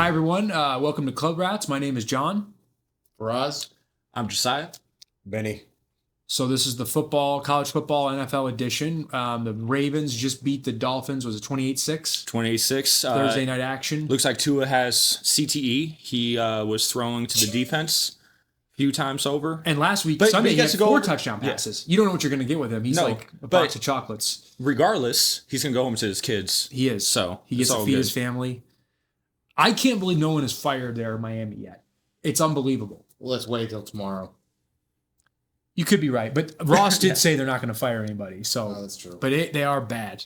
Hi, everyone. Welcome to Club Rats. My name is John. Faraz. I'm Jesiah. Benny. So this is the college football NFL edition. The Ravens just beat the Dolphins. Was it 28-6? 28-6. Thursday night action. Looks like Tua has CTE. He was throwing to the defense a few times over. And last week, But Sunday, he he gets had to go 4 over- touchdown Yeah. passes. You don't know what you're going to get with him. He's No, like a but- box of chocolates. Regardless, he's going to go home to his kids. He is. So he gets it's to all feed good. his family. I can't believe no one is fired there in Miami yet. It's unbelievable. Well, let's wait till tomorrow. You could be right, but Ross did say they're not going to fire anybody. So Oh, that's true. But they are bad.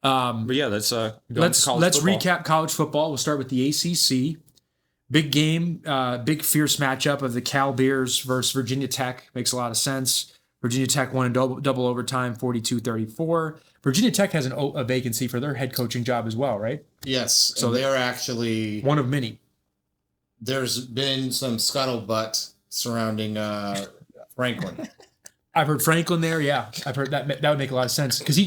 But yeah, let's go Let's into college football. recap college football. We'll start with the ACC. Big game, big fierce matchup of the Cal Bears versus Virginia Tech. Makes a lot of sense. Virginia Tech won in double overtime, 42-34. Virginia Tech has a vacancy for their head coaching job as well, right? Yes. So So they're actually, One of many. there's been some scuttlebutt surrounding Franklin. I've heard Franklin there. Yeah, I've heard that. That would make a lot of sense because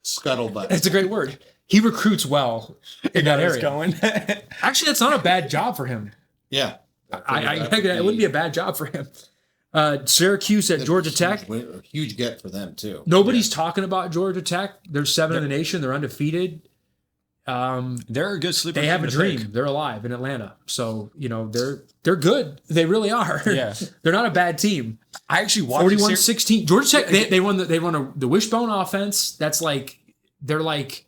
Scuttlebutt. it's a great word. He recruits well in that area. Going. Actually, that's not a bad job for him. Yeah. It wouldn't be a bad job for him. Syracuse at Georgia Tech. A huge get for them, too. Nobody's talking about Georgia Tech. They're 7 in the nation. They're undefeated. They're a good sleeper. They have a team to dream. pick. They're alive in Atlanta. So, they're good. They really are. Yeah. They're not a bad team. I actually watched 41-16. Georgia Tech, they run the wishbone offense. That's like, they're like,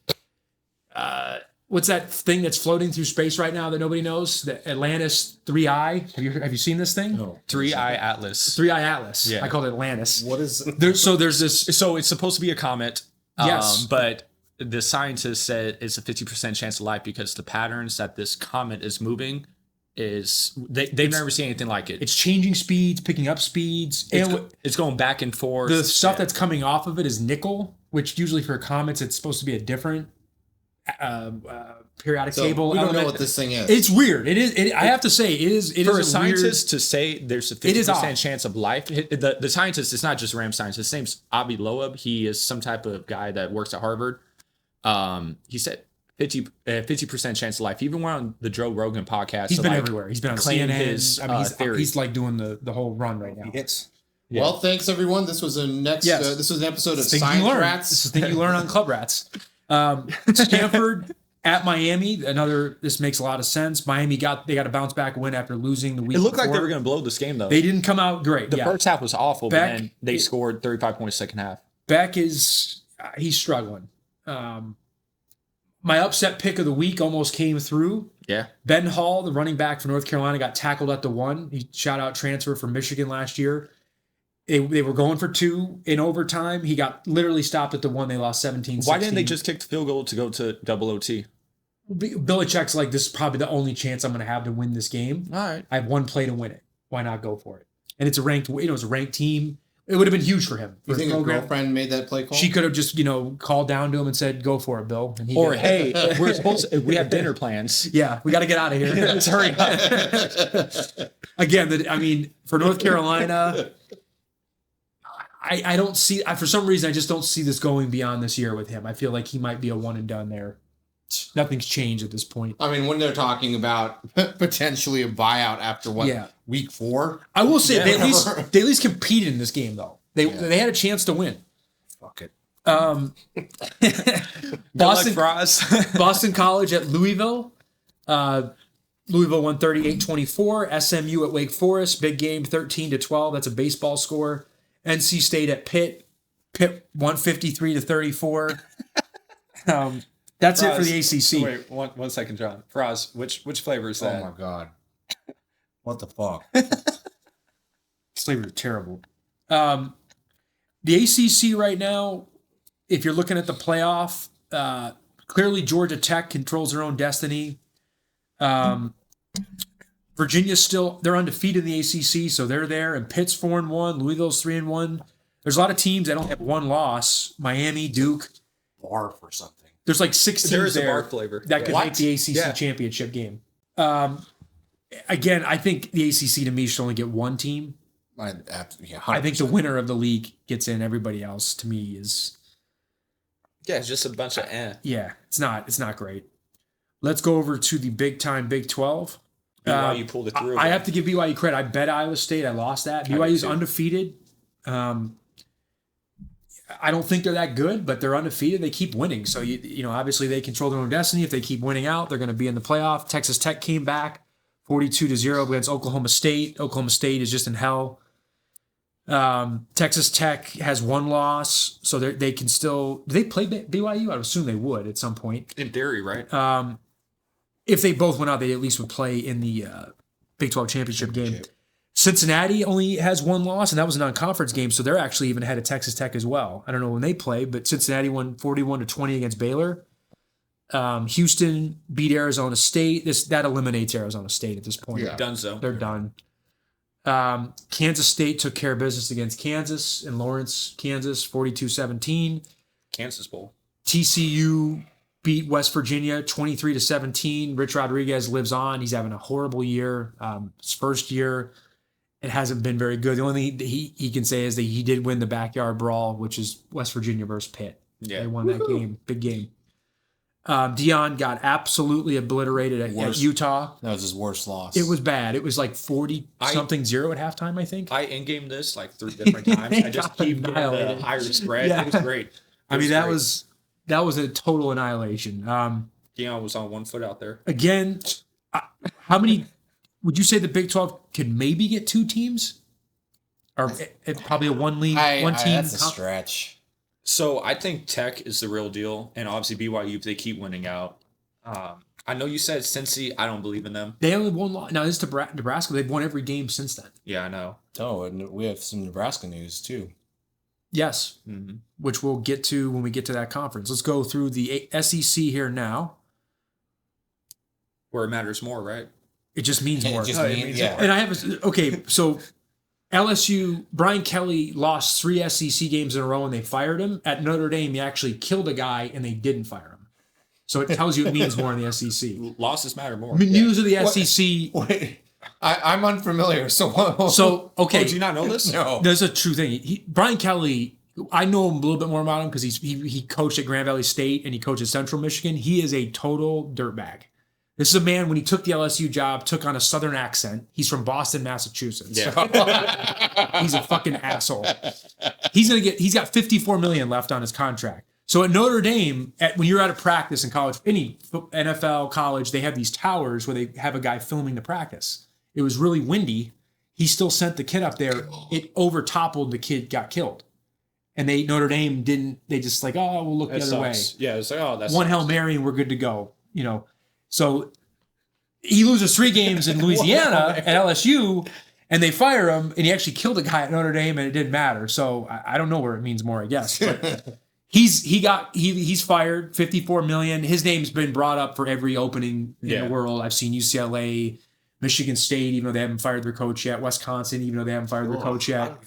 what's that thing that's floating through space right now that nobody knows? The Atlantis 3i. Have you seen this thing? No. 3-Eye Atlas. 3i Atlas. Yeah. I call it Atlantis. What is There's this. So it's supposed to be a comet. Yes. But the scientists said it's a 50% chance of life because the patterns that this comet is moving they've never seen anything like it. It's changing speeds, picking up speeds. It's going back and forth. The stuff that's coming off of it is nickel, which usually for comets it's supposed to be a different periodic So table. we don't know element. what this thing is. It's weird. It is. I have to say, it is. It for is a a weird, scientist to say there's a It is 50% odd. chance of life. The scientist, it's not just a RAM scientist. His name's Avi Loeb. He is some type of guy that works at Harvard. He said 50% chance of life. He even went on the Joe Rogan podcast. He's to, been like, everywhere. He's been on claim CNN. his, theory. He's like doing the whole run right now. Yeah. Well, thanks, everyone. This was Yes. this was an episode of Things Science you learn. Rats. This is the thing you learn on Club Rats. Stanford at Miami. This makes a lot of sense. Miami got a bounce back win after losing the week. It looked like they before. were going to blow this game, though. They didn't come out great. The first half was awful, Beck- but then they scored 35 points second half. Beck is he's struggling. My upset pick of the week almost came through. Yeah. Ben Hall, the running back for North Carolina, got tackled at the 1. He shot out transfer from Michigan last year. They were going for 2 in overtime. He got literally stopped at the 1. They lost 17-16. Why didn't they just kick the field goal to go to double OT? Belichick's like, this is probably the only chance I'm going to have to win this game. All right. I have 1 play to win it. Why not go for it? And it's a ranked team. It would have been huge for him. You for think his a program. girlfriend made that play call? She could have just, called down to him and said, "Go for it, Bill." And he Or, did. hey, we have dinner plans. Yeah, we got to get out of here. Let's hurry up. Again, for North Carolina, I don't see. For some reason, I just don't see this going beyond this year with him. I feel like he might be a one and done there. Nothing's changed at this point. I mean, when they're talking about potentially a buyout after week 4? I will say Yeah. they at least competed in this game though. They had a chance to win. Fuck it. Boston Faraz. Boston College at Louisville. Louisville won 38-24. SMU at Wake Forest. Big game, 13-12. That's a baseball score. NC State at Pitt. Pitt won 53-34. That's it for the ACC. Wait, one second, John. Faraz, which flavor is that? Oh, my God. What the fuck? These flavors are terrible. The ACC right now, if you're looking at the playoff, clearly Georgia Tech controls their own destiny. Virginia's they're undefeated in the ACC, so they're there. And Pitt's 4-1, Louisville's 3-1. There's a lot of teams that don't have 1 loss. Miami, Duke. Barf or something. There's like 6 teams There is a there barf flavor. that could What? make the ACC championship game. Again, I think the ACC to me should only get 1 team. I think the winner of the league gets in. Everybody else to me is Yeah, it's just a bunch of yeah, it's not great. Let's go over to the big time Big 12. BYU pulled it through. I have to give BYU credit. I bet Iowa State. I lost that. BYU's undefeated. I don't think they're that good, but they're undefeated. They keep winning. So, obviously they control their own destiny. If they keep winning out, they're going to be in the playoff. Texas Tech came back 42-0 against Oklahoma State. Oklahoma State is just in hell. Texas Tech has one loss, so they can still... Do they play BYU? I would assume they would at some point. In theory, right? If they both went out, they at least would play in the Big 12 championship game. Cincinnati only has one loss, and that was a non-conference game, so they're actually even ahead of Texas Tech as well. I don't know when they play, but Cincinnati won 41-20 against Baylor. Houston beat Arizona State. That eliminates Arizona State at this point. Yeah. Done so. They're done. Kansas State took care of business against Kansas in Lawrence, Kansas, 42-17. Kansas Bowl. TCU beat West Virginia 23-17. Rich Rodriguez lives on. He's having a horrible year. His first year, it hasn't been very good. The only thing he can say is that he did win the backyard brawl, which is West Virginia versus Pitt. Yeah. They won that game. Big game. Dion got absolutely obliterated at Utah. That was his worst loss. It was bad. It was like 40-something-0 at halftime, I think. I in-game this like 3 different times. I just keep getting the higher spread. Yeah. It was great. That was a total annihilation. Dion was on 1 foot out there. Again, how many would you say the Big 12 could maybe get 2 teams? Or probably a one team? That's a stretch. So I think Tech is the real deal, and obviously BYU if they keep winning out. I know you said Cincy. I don't believe in them. They only won. Now this is Nebraska. They've won every game since then. Yeah, I know. Oh, and we have some Nebraska news too. Yes, which we'll get to when we get to that conference. Let's go through the SEC here now. Where it matters more, right? It just means more. Yeah. And I have so LSU, Brian Kelly lost 3 SEC games in a row and they fired him. At Notre Dame, he actually killed a guy and they didn't fire him. So it tells you it means more in the SEC. Losses matter more. News of the SEC. Wait, I'm unfamiliar. So okay. Did you not know this? No. There's a true thing. Brian Kelly, I know him a little bit more about him because he coached at Grand Valley State and he coached at Central Michigan. He is a total dirtbag. This is a man, when he took the LSU job, took on a Southern accent. He's from Boston, Massachusetts. Yeah. He's a fucking asshole. He's got $54 million left on his contract. So at Notre Dame, when you're at a practice in college, any NFL college, they have these towers where they have a guy filming the practice. It was really windy. He still sent the kid up there. It overtoppled. The kid got killed. And Notre Dame didn't. They just we'll look the other way. Yeah, it's like, that's one Hail Mary and we're good to go. So he loses 3 games in Louisiana at LSU, and they fire him, and he actually killed a guy at Notre Dame, and it didn't matter. So I don't know where it means more, I guess. But he's fired, $54 million. His name's been brought up for every opening in the world. I've seen UCLA, Michigan State, even though they haven't fired their coach yet. Wisconsin, even though they haven't fired their coach yet.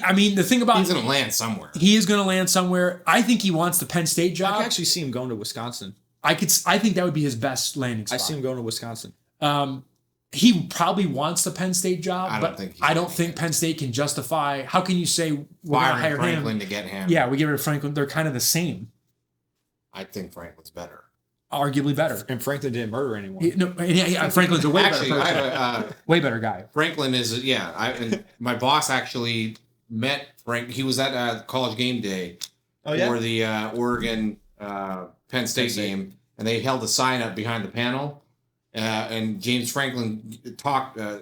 I mean, the thing about he's going to land somewhere. He is going to land somewhere. I think he wants the Penn State job. I can actually see him going to Wisconsin. I think that would be his best landing spot. I see him going to Wisconsin. He probably wants the Penn State job, I don't think Penn State can justify. How can you say we're going to hire Franklin him to get him? Yeah, we get rid of Franklin. They're kind of the same. I think Franklin's better. Arguably better. And Franklin didn't murder anyone. Franklin's a way better person. Way better guy. Franklin is my boss actually met Frank. He was at College Game Day for the Oregon Penn State game, and they held a sign up behind the panel, and James Franklin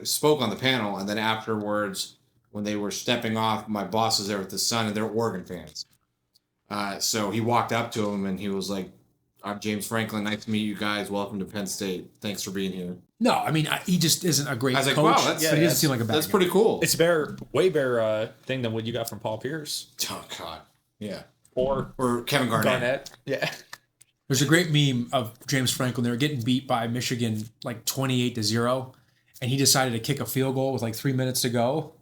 spoke on the panel, and then afterwards, when they were stepping off, my boss was there with his son, and they're Oregon fans. So he walked up to him, and he was like, "I'm James Franklin. Nice to meet you guys. Welcome to Penn State. Thanks for being here." No, I mean he just isn't a great coach. Wow, but he doesn't seem like a bad that's guy. pretty cool. It's way better thing than what you got from Paul Pierce. Oh God, yeah, or Kevin Garnett. Yeah. There's a great meme of James Franklin. They were getting beat by Michigan like 28-0, and he decided to kick a field goal with like 3 minutes to go.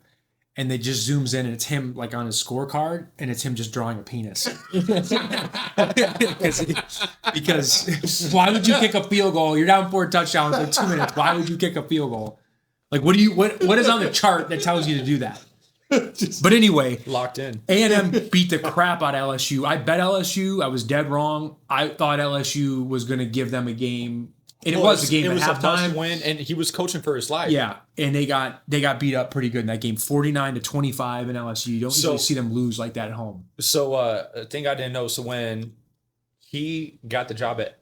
And they just zooms in, and it's him like on his scorecard, and it's him just drawing a penis. because why would you kick a field goal? You're down 4 touchdowns in 2 minutes. Why would you kick a field goal? Like what is on the chart that tells you to do that? But anyway, locked in. A&M beat the crap out of LSU. I bet LSU. I was dead wrong. I thought LSU was going to give them a game. And it was a game at halftime. A must win, and he was coaching for his life. Yeah, and they got beat up pretty good in that game, 49-25 in LSU. You don't usually see them lose like that at home. So a thing I didn't know. So when he got the job at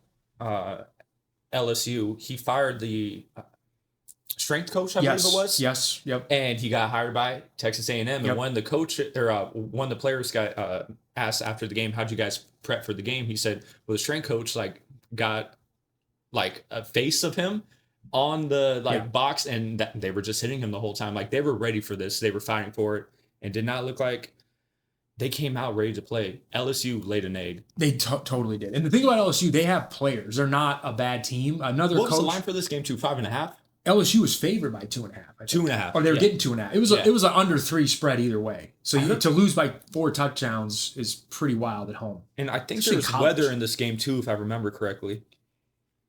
LSU, he fired the strength coach, I believe it was. Yes, yep. And he got hired by Texas A&M. Yep. And when the coach or when the players got asked after the game, how'd you guys prep for the game? He said, well, the strength coach got a face of him on the box, and they were just hitting him the whole time. Like, they were ready for this. They were fighting for it, and did not look like they came out ready to play. LSU laid an egg. They totally did. And the thing about LSU, they have players. They're not a bad team. What was the line for this game? 5.5. LSU was favored by 2.5. 2.5. Or they were getting 2.5. It was an under 3 spread either way. So to lose by 4 touchdowns is pretty wild at home. And I think there was weather in this game too, if I remember correctly.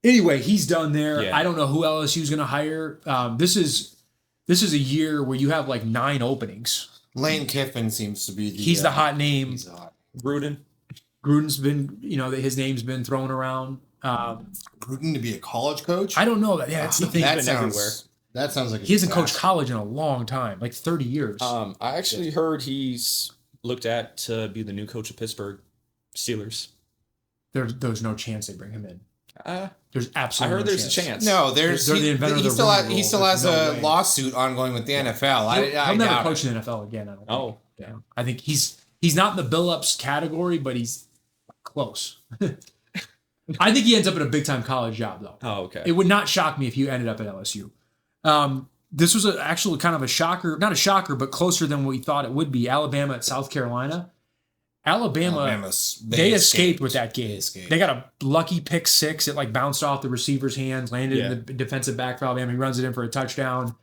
Anyway, he's done there. Yeah. I don't know who LSU is going to hire. This is a year where you have 9 openings. Lane Kiffin seems to be he's the hot name. He's hot. Gruden's been, his name's been thrown around. Gruden to be a college coach? I don't know. Yeah, that's the thing. That sounds like he hasn't coached college in a long time, 30 years. I actually heard he's looked at to be the new coach of Pittsburgh Steelers. There's no chance they bring him in. There's absolutely. I heard there's a chance. No, they're the inventor of the he still has a lawsuit ongoing with the NFL. He'll never coach in the NFL again. I don't think. Oh, yeah. I think he's not in the Billups category, but he's close. I think he ends up in a big time college job though. Oh, okay. It would not shock me if he ended up at LSU. This was actually kind of a shocker, not a shocker, but closer than we thought it would be. Alabama at South Carolina. Alabama, they escaped with that game. They got a lucky pick 6. It bounced off the receiver's hands, landed in the defensive back for Alabama. He runs it in for a touchdown.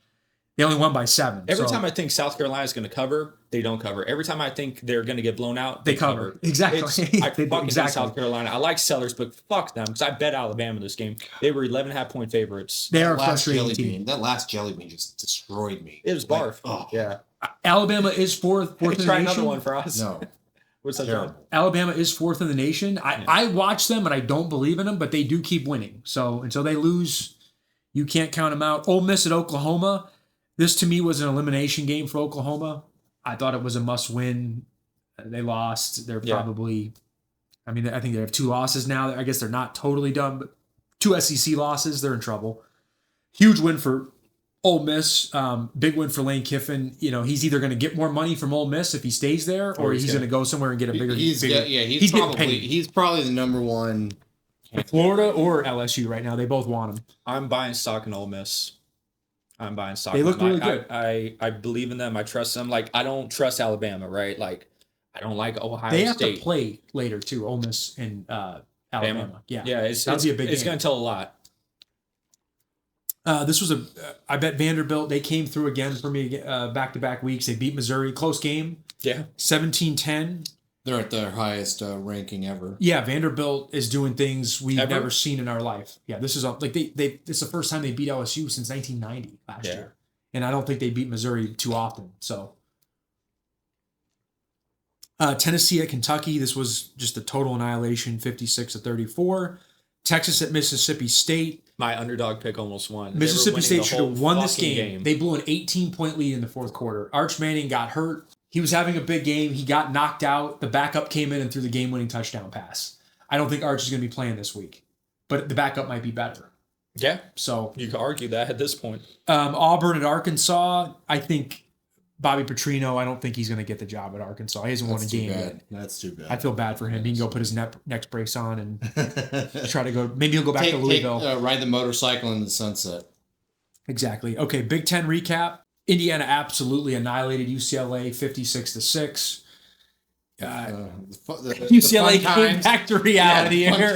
They only won by 7. Every time I think South Carolina is going to cover, they don't cover. Every time I think they're going to get blown out, they cover. Exactly. I fucking hate South Carolina. I like Sellers, but fuck them because I bet Alabama this game. They were 11.5 point favorites. They are a frustrating team. That last jelly bean just destroyed me. It was barf. Yeah. Alabama is fourth in the nation. Try another one for us. No. What's that? Alabama is 4th in the nation. I watch them and I don't believe in them, but they do keep winning. So until they lose, you can't count them out. Ole Miss at Oklahoma. This to me was an elimination game for Oklahoma. I thought it was a must win. They lost. They're probably, I think they have 2 losses now. I guess they're not totally done, but 2 SEC losses. They're in trouble. Huge win for Ole Miss, big win for Lane Kiffin. He's either going to get more money from Ole Miss if he stays there, or he's going to go somewhere and get a bigger. He's probably the number one. Florida or LSU right now, they both want him. I'm buying stock in Ole Miss. They look really good. I believe in them. I trust them. I don't trust Alabama, right? I don't like Ohio State. They have to play later too, Ole Miss and Alabama. Yeah, that'd be a big. It's going to tell a lot. This was I bet Vanderbilt, they came through again for me back-to-back weeks. They beat Missouri. Close game. Yeah. 17-10. They're at their highest ranking ever. Yeah, Vanderbilt is doing things we've never seen in our life. Yeah, this is it's the first time they beat LSU since 1990 last year. And I don't think they beat Missouri too often. So Tennessee at Kentucky, this was just a total annihilation, 56-34. Texas at Mississippi State. My underdog pick almost won. Mississippi State should have won this game. They blew an 18-point lead in the fourth quarter. Arch Manning got hurt. He was having a big game. He got knocked out. The backup came in and threw the game-winning touchdown pass. I don't think Arch is going to be playing this week, but the backup might be better. Yeah. So you could argue that at this point. Auburn at Arkansas, I think Bobby Petrino, I don't think he's going to get the job at Arkansas. He hasn't won a game yet. That's too bad. I feel bad for him. He can go put his neck brace on and try to go. Maybe he'll go back to Louisville. Ride the motorcycle in the sunset. Exactly. Okay, Big Ten recap. Indiana absolutely annihilated UCLA 56-6. UCLA came back to reality here.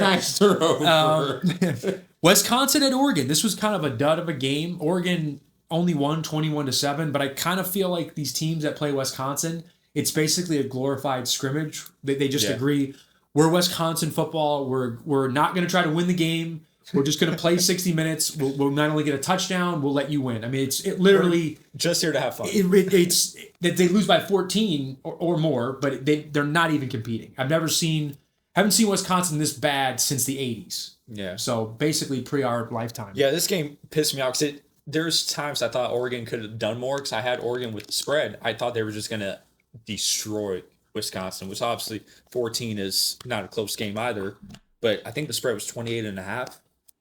Wisconsin at Oregon. This was kind of a dud of a game. Oregon only won 21-7, but I kind of feel like these teams that play Wisconsin, it's basically a glorified scrimmage. They just agree, we're Wisconsin football. We're not going to try to win the game. We're just going to play 60 minutes. We'll not only get a touchdown, we'll let you win. I mean, it literally... We're just here to have fun. It's that they lose by 14 or more, but they're not even competing. Haven't seen Wisconsin this bad since the 80s. Yeah. So basically pre-our lifetime. Yeah, this game pissed me off because there's times I thought Oregon could have done more because I had Oregon with the spread. I thought they were just going to destroy Wisconsin, which obviously 14 is not a close game either. But I think the spread was 28.5.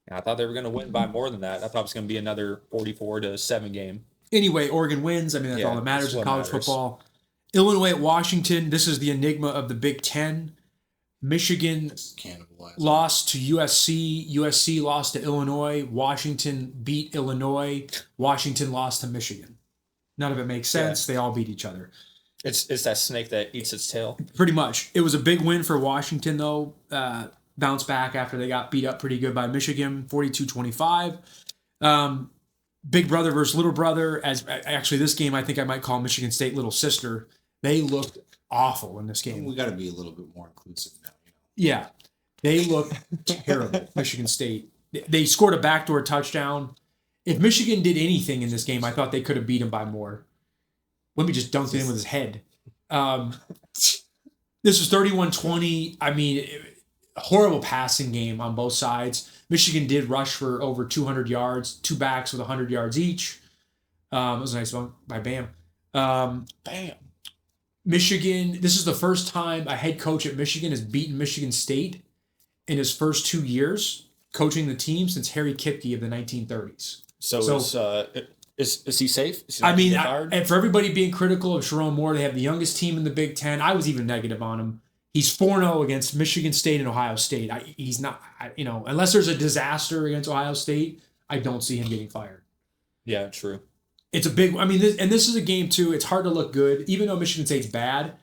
And I thought they were going to win by more than that. I thought it was going to be another 44-7 game. Anyway, Oregon wins. I mean, that's all that matters in college football. Illinois at Washington. This is the enigma of the Big Ten. Michigan lost to USC. USC lost to Illinois. Washington beat Illinois. Washington lost to Michigan. None of it makes sense. Yeah. They all beat each other. It's that snake that eats its tail. Pretty much. It was a big win for Washington, though. Bounce back after they got beat up pretty good by Michigan, 42-25. Big brother versus little brother. Actually, this game I think I might call Michigan State little sister. They looked awful in this game. We got to be a little bit more inclusive now. Yeah, they looked terrible. Michigan State. They scored a backdoor touchdown. If Michigan did anything in this game, I thought they could have beat him by more. Let me just dunk it in with his head. This was 31-20. I mean, horrible passing game on both sides. Michigan did rush for over 200 yards, two backs with 100 yards each. It was a nice one by Bam. Bam. Michigan, this is the first time a head coach at Michigan has beaten Michigan State in his first 2 years coaching the team since Harry Kipke of the 1930s. So is he safe? Is he I mean, and for everybody being critical of Sharon Moore, they have the youngest team in the Big Ten. I was even negative on him. He's 4-0 against Michigan State and Ohio State. He's not, unless there's a disaster against Ohio State, I don't see him getting fired. Yeah, true. It's a big, this is a game too. It's hard to look good. Even though Michigan State's bad,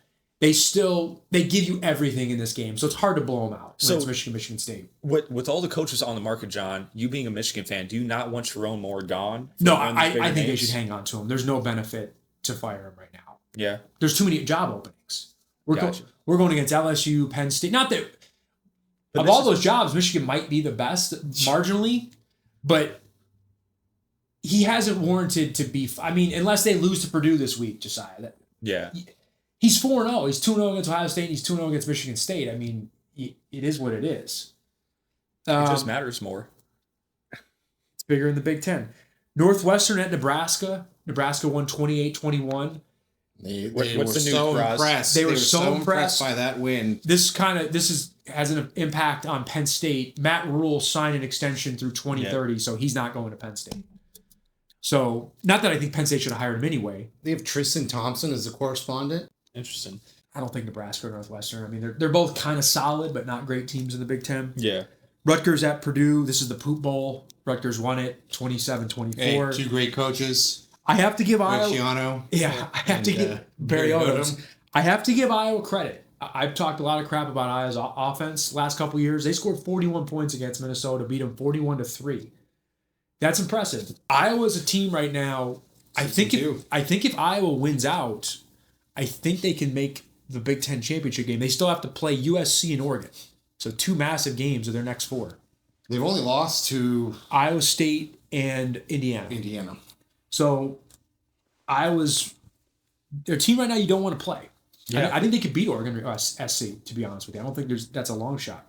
they give you everything in this game. So it's hard to blow them out when it's Michigan State. With all the coaches on the market, John, you being a Michigan fan, do you not want Sharon Moore gone? No, I think they should hang on to him. There's no benefit to fire him right now. Yeah. There's too many job openings. We're going against LSU, Penn State. Not that of all those jobs, Michigan might be the best marginally, but he hasn't warranted to be. I mean, unless they lose to Purdue this week, Jesiah. Yeah. He's 4-0. He's 2-0 against Ohio State. And he's 2-0 against Michigan State. I mean, it is what it is. It just matters more. It's bigger in the Big Ten. Northwestern at Nebraska. Nebraska won 28-21. They were so impressed. They were so impressed by that win. This has an impact on Penn State. Matt Rule signed an extension through 2030, so he's not going to Penn State. So, not that I think Penn State should have hired him anyway. They have Tristan Thompson as the correspondent. Interesting. I don't think Nebraska or Northwestern. I mean, they're both kind of solid, but not great teams in the Big Ten. Yeah. Rutgers at Purdue. This is the Poop Bowl. Rutgers won it 27-24. Hey, two great coaches. I have to give Iowa. Yeah, I have to give Barry Odom. I have to give Iowa credit. I've talked a lot of crap about Iowa's offense last couple of years. They scored 41 points against Minnesota, beat them 41-3. That's impressive. Iowa's a team right now. I think if Iowa wins out, I think they can make the Big Ten championship game. They still have to play USC and Oregon. So 2 massive games of their next 4. They've only lost to Iowa State and Indiana. So Iowa's their team right now you don't want to play. Yeah. I think they could beat Oregon or SC, to be honest with you. I don't think that's a long shot.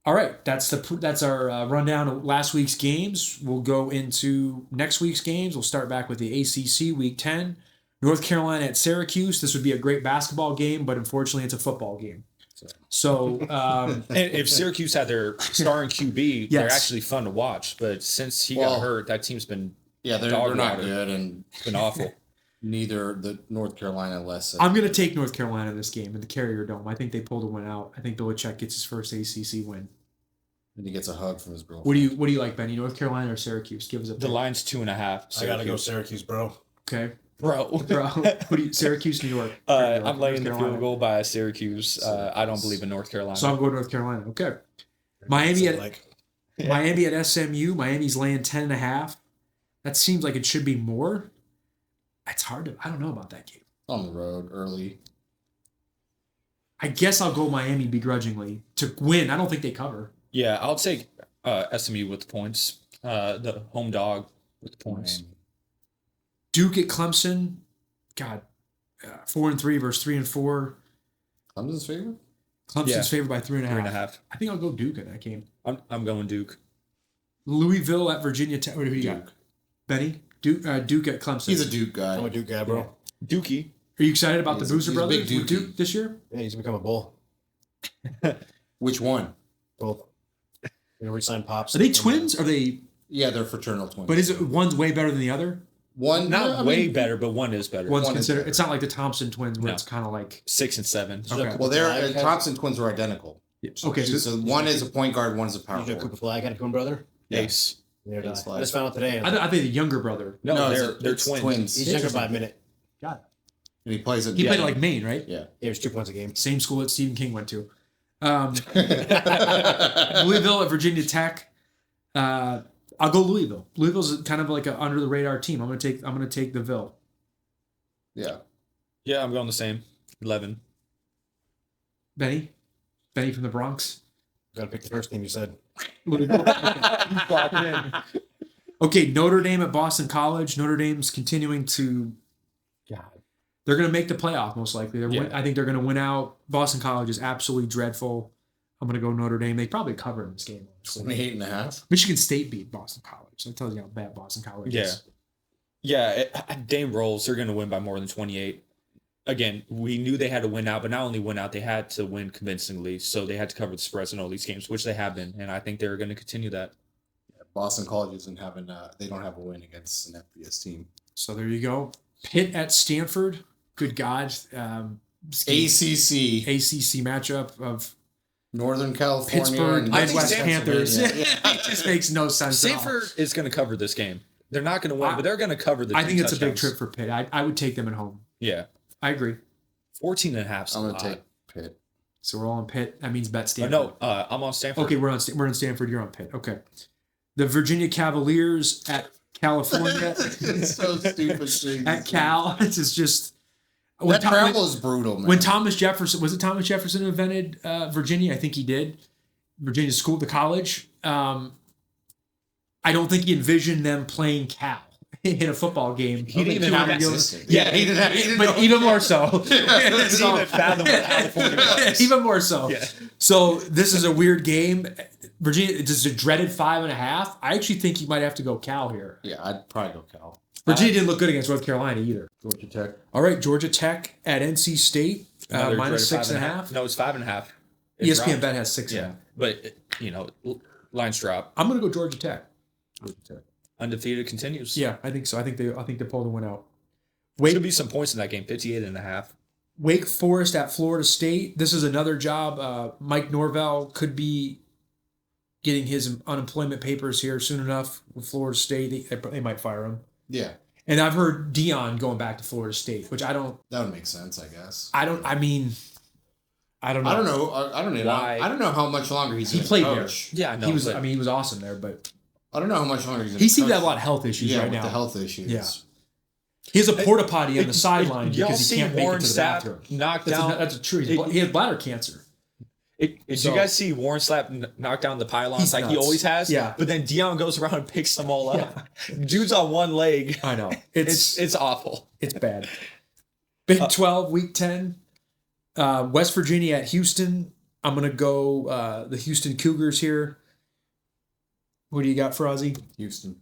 All right, that's our rundown of last week's games. We'll go into next week's games. We'll start back with the ACC Week 10. North Carolina at Syracuse. This would be a great basketball game, but unfortunately it's a football game. So, and if Syracuse had their starring QB, they're actually fun to watch. But since he got hurt, that team's been they're not good, and it's been awful. Neither the North Carolina less. I'm going to take North Carolina this game in the Carrier Dome. I think they pulled a win out. I think Belichick gets his first ACC win. And he gets a hug from his girlfriend. What do you like, Benny? North Carolina or Syracuse? Give us a pick. The line's 2.5. I got to go Syracuse, bro. Okay. Bro. Syracuse, New York. I'm laying the field goal by Syracuse. I don't believe in North Carolina. So I'm going North Carolina. Okay. Miami at SMU. Miami's laying 10.5. That seems like it should be more. It's hard to. I don't know about that game. On the road early. I guess I'll go Miami begrudgingly to win. I don't think they cover. Yeah, I'll take SMU with the points. The home dog with the points. Duke at Clemson. God, 4-3 versus 3-4. Clemson's favorite? Clemson's favored by 3.5. 3.5. I think I'll go Duke in that game. I'm going Duke. Louisville at Virginia Tech. What do you got? Benny? Duke at Clemson. He's a Duke guy. I'm a Duke guy, bro. Dookie. Are you excited about the Boozer he's a brothers big with Duke this year? Yeah, he's become a bull. Which one? Both. You know, re-sign Pops. Are they twins? Are they? Yeah, they're fraternal twins. But is it one's way better than the other? One? Not way better, but one is better. One's One is considered. better. It's not like the Thompson twins where No. it's kind of like 6 and 7. Okay. Well, they're Thompson twins were identical. okay. So one is a point guard, one's a power Did you know forward. Cooper Flag had a twin brother? Ace. Neither did Ace I. Flag. I just found out today. I think the younger brother. No, it's they're it's twins. He's younger by a minute. Got it. And he plays at He played at like Maine, right? Yeah. He was 2 points a game. Same school that Stephen King went to. Louisville at Virginia Tech. I'll go Louisville. Louisville's kind of like an under the radar team. I'm gonna take the Ville. Yeah. Yeah, I'm going the same. 11. Benny from the Bronx. Got to pick the first team you said. Okay, Notre Dame at Boston College. Notre Dame's continuing to. God, they're going to make the playoff most likely. I think they're going to win out. Boston College is absolutely dreadful. I'm going to go Notre Dame. They probably cover in this game. 28.5. Michigan State beat Boston College. That tells you how bad Boston College is. Yeah, Dame rolls. They're going to win by more than 28. Again, we knew they had to win out, but not only win out, they had to win convincingly. So they had to cover the spreads in all these games, which they have been, and I think they're going to continue that. Boston College isn't having they don't have a win against an FBS team. So there you go. Pitt at Stanford. Good God. ACC matchup of Northern California Pittsburgh, and Midwest Panthers. Pennsylvania. It just makes no sense at all. Stanford is going to cover this game. They're not going to win, but they're going to cover the I think it's a big touchdowns. trip for Pitt. I would take them at home. Yeah. I agree. 14.5. I'm going to take Pitt. So we're all on Pitt. That means bet Oh, Stanford. no, I'm on Stanford. Okay, we're on Stanford. You're on Pitt. Okay. The Virginia Cavaliers at California. It's so stupid. At Cal. It's just. That travel is brutal, man. When Thomas Jefferson, was it Thomas Jefferson who invented Virginia? I think he did. Virginia school, the college. I don't think he envisioned them playing Cal in a football game. He didn't even California. Yeah, he didn't But even more so. even fathom what California was. Even more so. Yeah. So this is a weird game. Virginia, this is a dreaded 5.5. I actually think you might have to go Cal here. Yeah, I'd probably go Cal. Virginia didn't look good against North Carolina either. Georgia Tech. All right, Georgia Tech at NC State, Another minus dreaded 6.5. No, it's 5.5. It ESPN dropped. bet has 6.5. Yeah, but lines drop. I'm gonna go Georgia Tech. Undefeated continues. Yeah, I think so. I think they pulled the win out. Should be some points in that game. 58.5. Wake Forest at Florida State. This is another job. Mike Norvell could be getting his unemployment papers here soon enough with Florida State. They might fire him. Yeah, And I've heard Dion going back to Florida State, which I don't. that would make sense, I guess. I don't know. I don't know. I don't know. Why? I don't know how much longer he's He going to played coach. Yeah, I know. He was. but I mean, he was awesome there, but I don't know how much longer he's going to he seemed to have a lot of health issues right with now. the health issues. Yeah. He has a porta potty on the sideline y'all because he see can't make it Warren to the Sapp bathroom. knocked That's down. that's true. He has bladder cancer. Did So- you guys see Warren Sapp knock down the pylons He's like he nuts. always has? Yeah. But then Dion goes around and picks them all up. Dude's on one leg. I know. It's awful. It's bad. Big 12, Week 10. West Virginia at Houston. I'm going to go the Houston Cougars here. What do you got for Ozzy? Houston.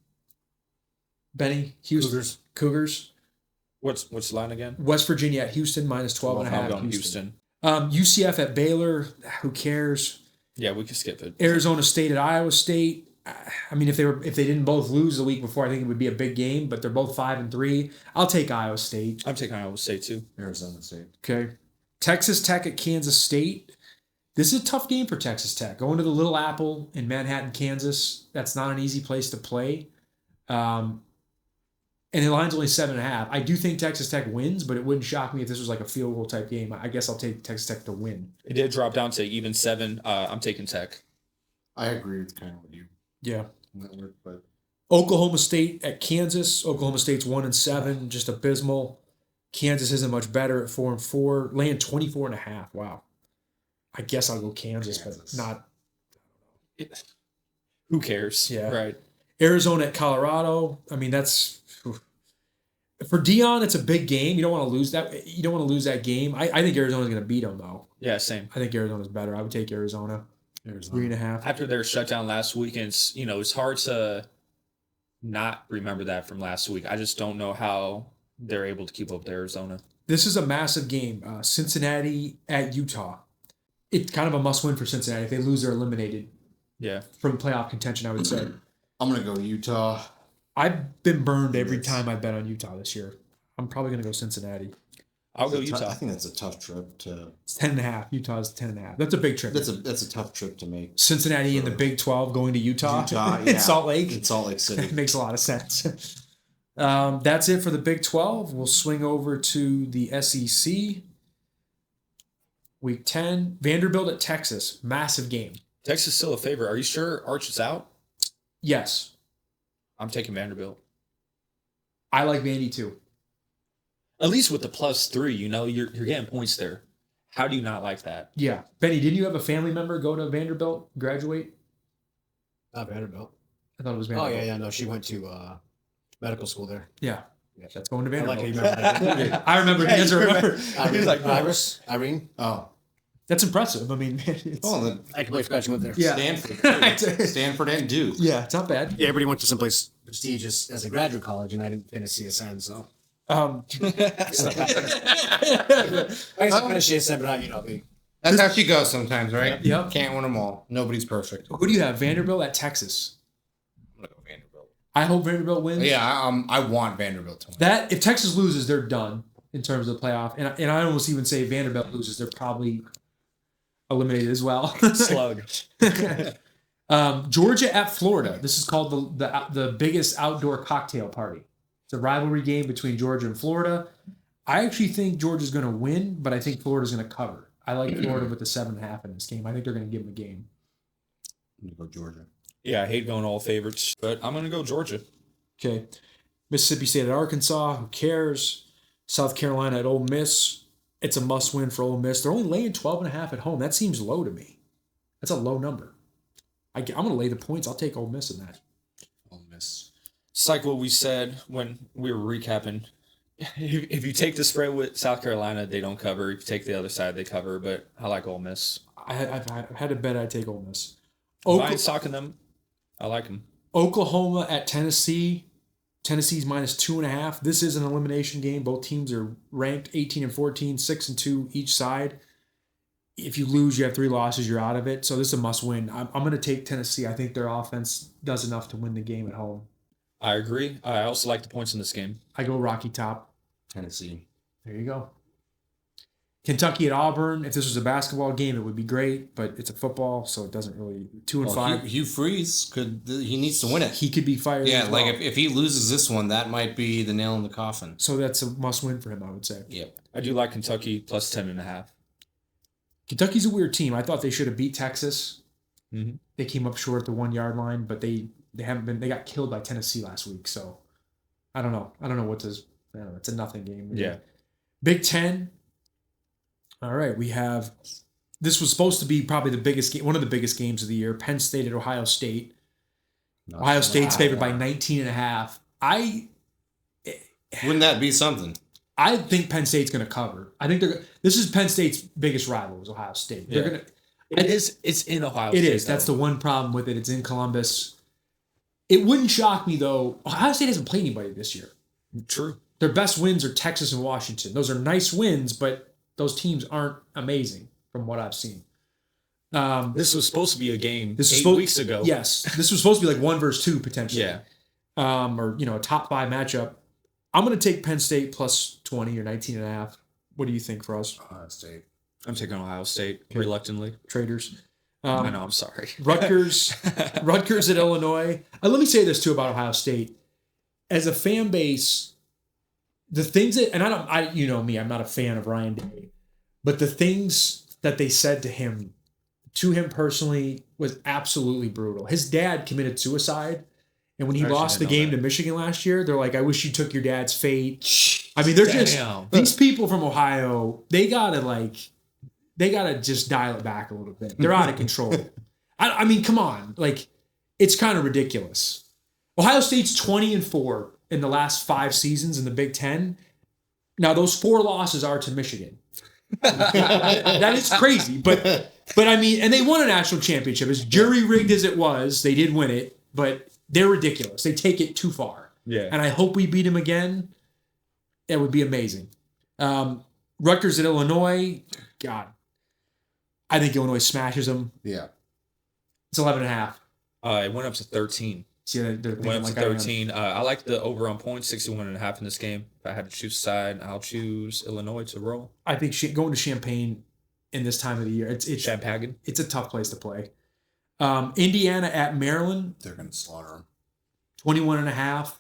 Benny? Houston. Cougars. What's the line again? West Virginia at Houston, minus 12 and a I'm half. going Houston. UCF at Baylor. Who cares? Yeah, we can skip it. Arizona State at Iowa State. I mean, if they didn't both lose the week before, I think it would be a big game. But they're both 5-3. I'll take Iowa State. I'm taking Iowa State too. Arizona State. Okay. Texas Tech at Kansas State. This is a tough game for Texas Tech. Going to the Little Apple in Manhattan, Kansas. That's not an easy place to play. And the line's only 7.5. I do think Texas Tech wins, but it wouldn't shock me if this was like a field goal type game. I guess I'll take Texas Tech to win. It did drop down to even 7. I'm taking Tech. I agree with kind of what you. Yeah. Network, but Oklahoma State at Kansas. Oklahoma State's 1-7, just abysmal. Kansas isn't much better at 4-4. Laying 24.5. Wow. I guess I'll go Kansas. But not. Who cares? Yeah. Right. Arizona at Colorado. I mean, that's for Dion. It's a big game. You don't want to lose that. You don't want to lose that game. I think Arizona's going to beat them though. Yeah, same. I think Arizona's better. I would take Arizona. 3.5. After their shutdown last week, and it's hard to not remember that from last week. I just don't know how they're able to keep up with Arizona. This is a massive game. Cincinnati at Utah. It's kind of a must-win for Cincinnati. If they lose, they're eliminated. Yeah. From playoff contention, I would say. I'm gonna go Utah. I've been burned every time I bet on Utah this year. I'm probably going to go Cincinnati. I'll go Utah. I think that's a tough trip to. It's 10.5. Utah's 10.5. That's a big trip. That's a tough trip to make. Cincinnati in the Big 12 going to Utah. Yeah. in Salt Lake. In Salt Lake City. It makes a lot of sense. That's it for the Big 12. We'll swing over to the SEC. Week 10. Vanderbilt at Texas. Massive game. Texas still a favorite. Are you sure Arch is out? Yes. I'm taking Vanderbilt. I like Vandy too. At least with the +3, you're getting points there. How do you not like that? Yeah. Benny, didn't you have a family member go to Vanderbilt, graduate? Not Vanderbilt. I thought it was Oh, Vanderbilt. yeah. No, she went to medical school there. Yeah. That's going to I Vanderbilt. like how you remember that. I remember. He doesn't remember. Irene. Oh. That's impressive. I mean, it's, Then I completely forgot you went there. yeah. Stanford and Duke. Yeah, it's not bad. Yeah, everybody went to someplace prestigious as a graduate college, and I didn't finish CSN, so. Um, I finished CSN, but not, That's how she goes sometimes, right? Yep. Can't win them all. Nobody's perfect. who do you have? Vanderbilt at Texas. I'm gonna go Vanderbilt. I hope Vanderbilt wins. Yeah, I want Vanderbilt to win. That if Texas loses, they're done in terms of the playoff. And I almost even say Vanderbilt loses, they're probably eliminated as well. Slug. Georgia at Florida. This is called the biggest outdoor cocktail party. It's a rivalry game between Georgia and Florida. I actually think Georgia's going to win, but I think Florida's going to cover. I like Florida with the 7.5 in this game. I think they're going to give them a game. I'm gonna go Georgia. Yeah, I hate going all favorites, but I'm going to go Georgia. Okay. Mississippi State at Arkansas. Who cares? South Carolina at Ole Miss. It's a must-win for Ole Miss. They're only laying 12.5 at home. That seems low to me. That's a low number. I'm going to lay the points. I'll take Ole Miss in that. Ole Miss. It's like what we said when we were recapping. If you take the spread with South Carolina, they don't cover. If you take the other side, they cover. But I like Ole Miss. I've had to bet I'd take Ole Miss. Mine's talking them. I like them. Oklahoma at Tennessee. Tennessee's -2.5. This is an elimination game. Both teams are ranked 18 and 14, 6-2 each side. If you lose, you have 3 losses, you're out of it. So this is a must-win. I'm going to take Tennessee. I think their offense does enough to win the game at home. I agree. I also like the points in this game. I go Rocky Top. Tennessee. There you go. Kentucky at Auburn. If this was a basketball game, it would be great, but it's a football, so it doesn't really. 2-5. Hugh Freeze he needs to win it. He could be fired. Yeah, as like well. if he loses this one, that might be the nail in the coffin. So that's a must-win for him, I would say. Yep. I do like Kentucky plus 10.5. Kentucky's a weird team. I thought they should have beat Texas. Mm-hmm. They came up short at the 1 yard line, but they haven't been. They got killed by Tennessee last week, so I don't know. I don't know what to. I don't know. It's a nothing game. Yeah. Big Ten. All right, we have. This was supposed to be probably the biggest game, one of the biggest games of the year. Penn State at Ohio State. Ohio State's favored by 19.5. Wouldn't that be something? I think Penn State's going to cover. I think this is Penn State's biggest rival is Ohio State. They're going to. It's in Ohio State. It is. That's the one problem with it. It's in Columbus. It wouldn't shock me, though. Ohio State hasn't played anybody this year. True. Their best wins are Texas and Washington. Those are nice wins, but those teams aren't amazing from what I've seen. This was supposed to be a game This was 8 weeks ago. Yes. This was supposed to be like 1 versus 2 potentially. Yeah. Or, a top 5 matchup. I'm going to take Penn State plus 20 or 19.5. What do you think for us? Ohio State. I'm taking Ohio State reluctantly. Traders. I know. I'm sorry. Rutgers at Illinois. Let me say this too about Ohio State. As a fan base, the things that, and you know me, I'm not a fan of Ryan Day, but the things that they said to him personally was absolutely brutal. His dad committed suicide. And when he lost the game to Michigan last year, they're like, I wish you took your dad's fate. I mean, they're just, these people from Ohio, they gotta just dial it back a little bit. They're out of control. I mean, come on. Like, it's kind of ridiculous. Ohio State's 20-4 in the last 5 seasons in the Big Ten. Now, those 4 losses are to Michigan. That is crazy. But I mean, and they won a national championship. As jury-rigged as it was, they did win it. But they're ridiculous. They take it too far. Yeah. And I hope we beat them again. It would be amazing. Rutgers at Illinois. God. I think Illinois smashes them. Yeah. It's 11.5. It went up to 13. See, they're Went up to like 13. I like the over on points, 61.5 in this game. If I had to choose a side, I'll choose Illinois to roll. I think going to Champaign in this time of the year, it's Champagne. It's a tough place to play. Indiana at Maryland. They're going to slaughter them. 21.5.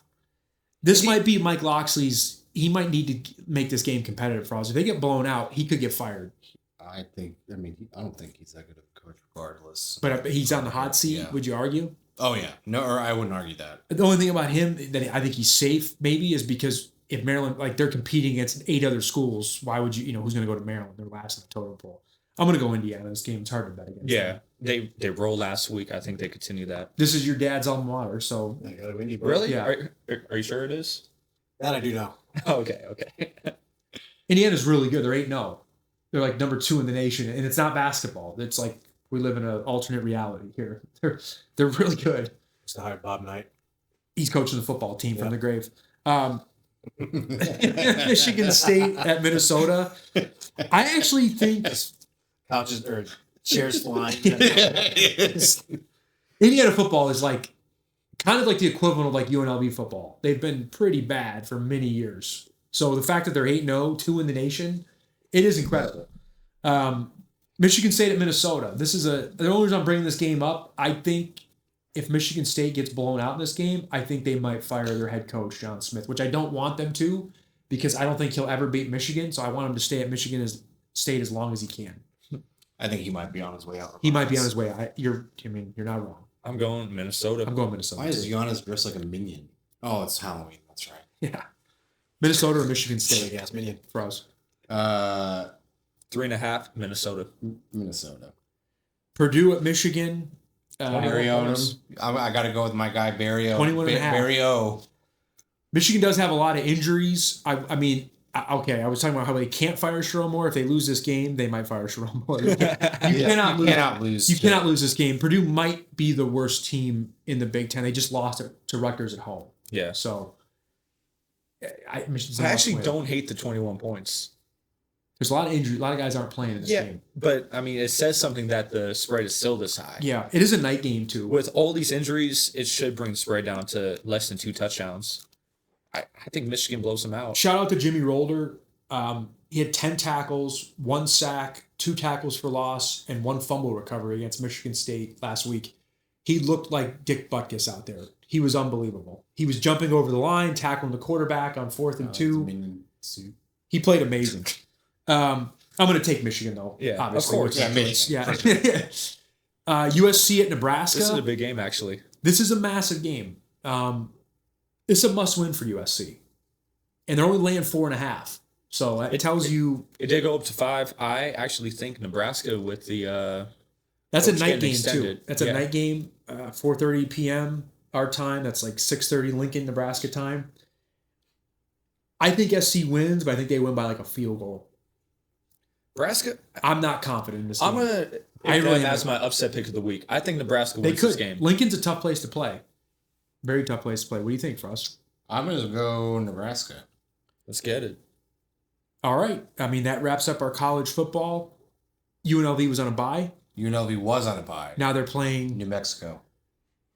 This might be Mike Loxley's. He might need to make this game competitive for us. If they get blown out, he could get fired. I don't think he's that good of a coach regardless. But he's on the hot seat, Yeah. would you argue? Oh yeah, no, or I wouldn't argue that. The only thing about him that I think he's safe maybe is because if Maryland, like they're competing against 8 other schools, why would you know, who's going to go to Maryland? They're last in the total poll. I'm going to go Indiana. This game, it's hard to bet against. Yeah. They rolled last week. I think they continue that. This is your dad's alma mater, so. I got a windy bro. Really? Yeah. Are you sure it is? That I do know. Okay. Indiana's really good. They're 8-0. They're like number 2 in the nation, and it's not basketball. It's like we live in an alternate reality here. They're really good. It's the hired Bob Knight. He's coaching the football team from the grave. Michigan State at Minnesota. I actually think Couches or chairs flying. Indiana football is like kind of like the equivalent of like UNLV football. They've been pretty bad for many years. So the fact that they're 8-0, 2 in the nation, it is incredible. Michigan State at Minnesota. The only reason I'm bringing this game up, I think if Michigan State gets blown out in this game, I think they might fire their head coach, John Smith, which I don't want them to because I don't think he'll ever beat Michigan. So I want him to stay at Michigan State as long as he can. I think he might be on his way out. He might be on his way. You're not wrong. I'm going Minnesota. I'm going Minnesota. Why is Giannis dressed like a minion? Oh, it's Halloween. That's right. Yeah. Minnesota or Michigan State? Big ass minion. For us. 3.5, Minnesota. Minnesota. Purdue at Michigan. Barrio. I got to go with my guy Barrio. 21.5. Barrio. Michigan does have a lot of injuries. I mean, okay, I was talking about how they can't fire Sherrone Moore. If they lose this game, they might fire Sherrone Moore. You cannot lose. You cannot lose this game. Purdue might be the worst team in the Big Ten. They just lost it to Rutgers at home. Yeah. So I actually don't hate the 21 points. There's a lot of injuries. A lot of guys aren't playing in this game. But I mean, it says something that the spread is still this high. Yeah, it is a night game too. With all these injuries, it should bring the spread down to less than 2 touchdowns. I think Michigan blows them out. Shout out to Jimmy Rolder. He had 10 tackles, 1 sack, 2 tackles for loss, and 1 fumble recovery against Michigan State last week. He looked like Dick Butkus out there. He was unbelievable. He was jumping over the line, tackling the quarterback on 4th and 2. He played amazing. I'm going to take Michigan though. Yeah, obviously. of course. Yeah, Michigan. Yeah. USC at Nebraska. This is a big game, actually. This is a massive game. It's a must-win for USC, and they're only laying 4.5. So it tells you it did go up to 5. I actually think Nebraska with the that's a night game extended. too. That's a night game, 4:30 p.m. our time. That's like 6:30 Lincoln, Nebraska time. I think SC wins, but I think they win by like a field goal. Nebraska. I'm not confident in this game. I'm gonna. That's my upset pick of the week. I think Nebraska wins this game. Lincoln's a tough place to play. Very tough place to play. What do you think, Frost? I'm going to go Nebraska. Let's get it. All right. I mean, that wraps up our college football. UNLV was on a bye. UNLV was on a bye. Now they're playing New Mexico.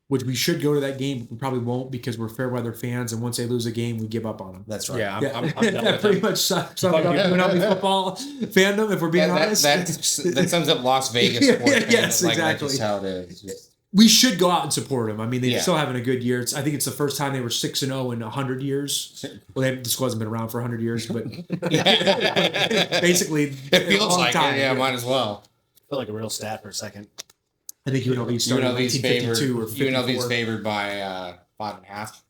Which we should go to that game. We probably won't because we're fair weather fans, and once they lose a game, we give up on them. That's right. Yeah, I'm done that with pretty them. much sums up UNLV football fandom. If we're being honest, that sums up Las Vegas sports. Yes, fans. exactly. That's how it is. we should go out and support them. I mean, they're Yeah. still having a good year. I think it's the first time they were 6-0 in 100 years. Well, the school hasn't been around for 100 years, but basically, It feels a long like time. it. Yeah, might as well. I feel like a real stat for a second. I think UNLV started in UNLV's favored. 1952 or 54. UNLV's favored by 5.5.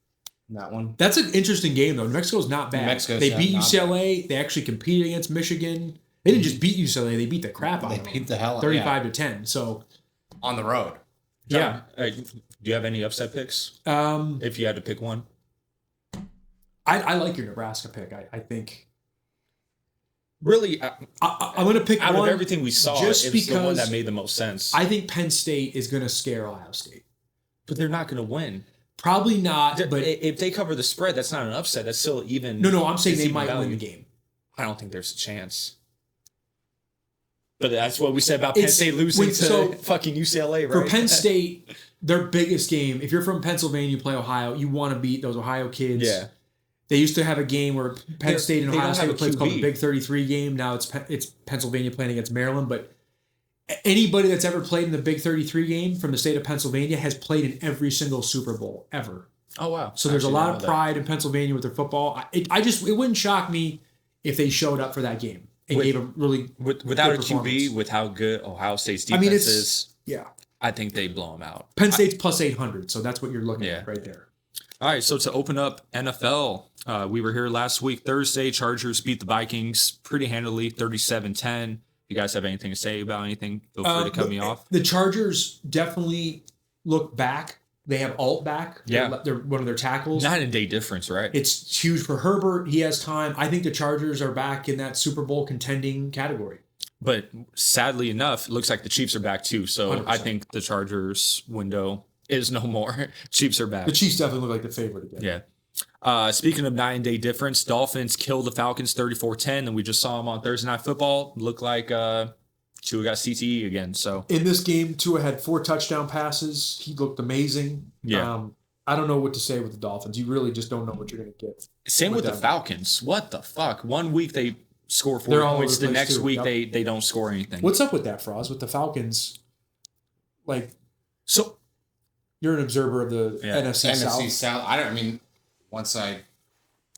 That one. That's an interesting game, though. New Mexico's not bad. New Mexico's they beat not UCLA. They actually competed against Michigan. They didn't just beat UCLA. They beat the crap out They of them. beat the hell out. 35-10. So, on the road. yeah. Do you have any upset picks? If you had to pick one? I like your Nebraska pick. I think. Really, I'm going to pick out one. of everything we saw, just it was the one because that made the most sense. I think Penn State is going to scare Ohio State. But they're not going to win. Probably not. But if they cover the spread, that's not an upset. That's still even. No. I'm saying it's they even might win value. the game. I don't think there's a chance. But that's what we said about Penn State losing to fucking UCLA, right? For Penn State, their biggest game, if you're from Pennsylvania, you play Ohio, you want to beat those Ohio kids. Yeah. They used to have a game where Penn State and they Ohio don't State have would a play. It's called the QB. Big 33 game. Now it's Pennsylvania playing against Maryland. But anybody that's ever played in the Big 33 game from the state of Pennsylvania has played in every single Super Bowl ever. Oh, wow. So there's a lot of pride in Pennsylvania with their football. It wouldn't shock me if they showed up for that game and gave a really without a good QB, performance. with how good Ohio State's defense is. Yeah. I think they blow them out. Penn State's plus 800, so that's what you're looking Yeah. at right there. All right, so to open up NFL, we were here last week, Thursday. Chargers beat the Vikings pretty handily, 37-10. If you guys have anything to say about anything, feel free to cut me off. The Chargers definitely look back. They have Alt back. Yeah. They're one of their tackles. Not a day difference, right? It's huge for Herbert. He has time. I think the Chargers are back in that Super Bowl contending category. But sadly enough, it looks like the Chiefs are back too. So 100%. I think the Chargers window is no more. Chiefs are back. The Chiefs definitely look like the favorite again. Yeah. Speaking of 9-day difference, Dolphins killed the Falcons 34-10, and we just saw them on Thursday Night Football. Looked like Tua got CTE again. So In this game, Tua had 4 touchdown passes. He looked amazing. Yeah. I don't know what to say with the Dolphins. You really just don't know what you're going to get. same with the them. Falcons. What the fuck? One week they score 40 They're all points. over the The place, next too. week Yep. they don't score anything. What's up with that, Faraz, with the Falcons? Like, So you're an observer of the NFC South. NFC South. Once I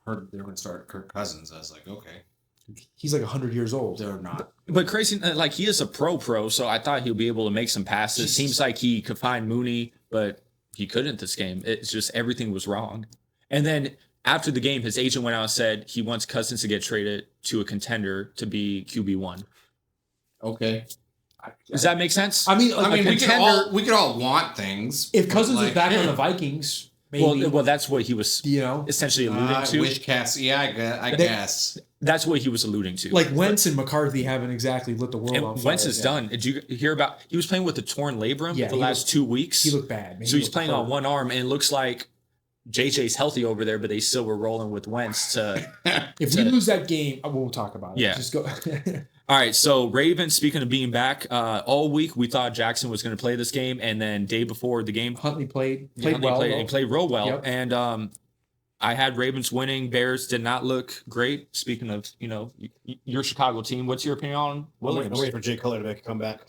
heard they were going to start Kirk Cousins, I was like, okay, He's like 100 years old. they're not. But crazy, like he is a pro, so I thought he'll be able to make some passes. Jesus. Seems like he could find Mooney, but he couldn't this game. It's just everything was wrong. And then after the game, his agent went out and said he wants Cousins to get traded to a contender to be QB1. Okay. Does that make sense? I mean, We could all want things. if but, Cousins like, is back on the Vikings, maybe, well, that's what he was essentially alluding to. Wish cast. Yeah, I guess. That's what he was alluding to. like Wentz and McCarthy haven't exactly lit the world on And fire. Wentz is yet. done. Did you hear about? He was playing with a torn labrum Yeah, the he last 2 weeks. He looked bad. Man. So He he's looked playing hurt. on one arm, and it looks like JJ's healthy over there, but they still were rolling with Wentz to. If we lose that game, I won't talk about it. Yeah. Just go. All right, so Ravens. Speaking of being back, all week we thought Jackson was going to play this game, and then day before the game, Huntley played Huntley well. played, though. he played real well, Yep. and I had Ravens winning. Bears did not look great. Speaking of, your Chicago team, what's your opinion on I'm Williams? waiting for Jay Cutler to make a comeback.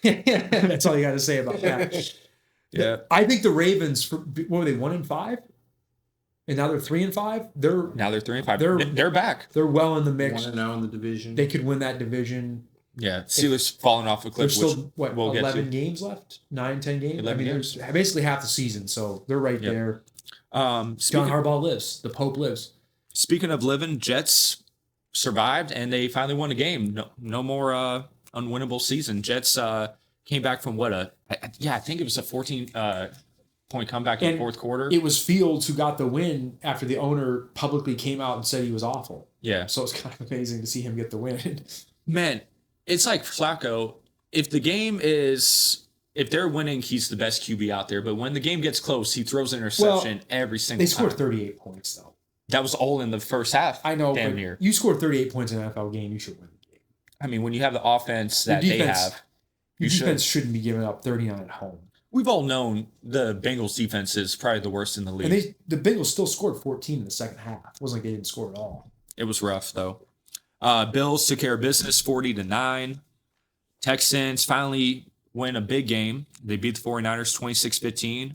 That's all you got to say about that. Yeah, I think the Ravens, what were they, 1-5? And now they're 3-5. now they're 3-5. They're- They're back. They're well in the mix. 1-0 in the division. They could win that division. Yeah, Steelers falling off a cliff. There's still, which we'll get 11 to. games left? 9, 10 games? 11 there's basically half the season, so they're right Yep. there. Speaking, John Harbaugh lives. The Pope lives. speaking of living, Jets survived and they finally won a game. No more unwinnable season. Jets came back from I think it was a 14 point comeback in the And fourth quarter. It was Fields who got the win after the owner publicly came out and said he was awful. Yeah, So it's kind of amazing to see him get the win. man, it's like Flacco. If they're winning, he's the best QB out there. But when the game gets close, he throws an interception every single They scored time. 38 points, though. That was all in the first half. I know, damn but near. you scored 38 points in an NFL game, you should win the game. I mean, when you have the offense that Your they defense- have, Your you should. defense shouldn't be giving up 39 at home. We've all known the Bengals defense is probably the worst in the league. And the Bengals still scored 14 in the second half. It wasn't like they didn't score at all. It was rough though. Bills took care of business 40-9. Texans finally win a big game. They beat the 49ers 26-15.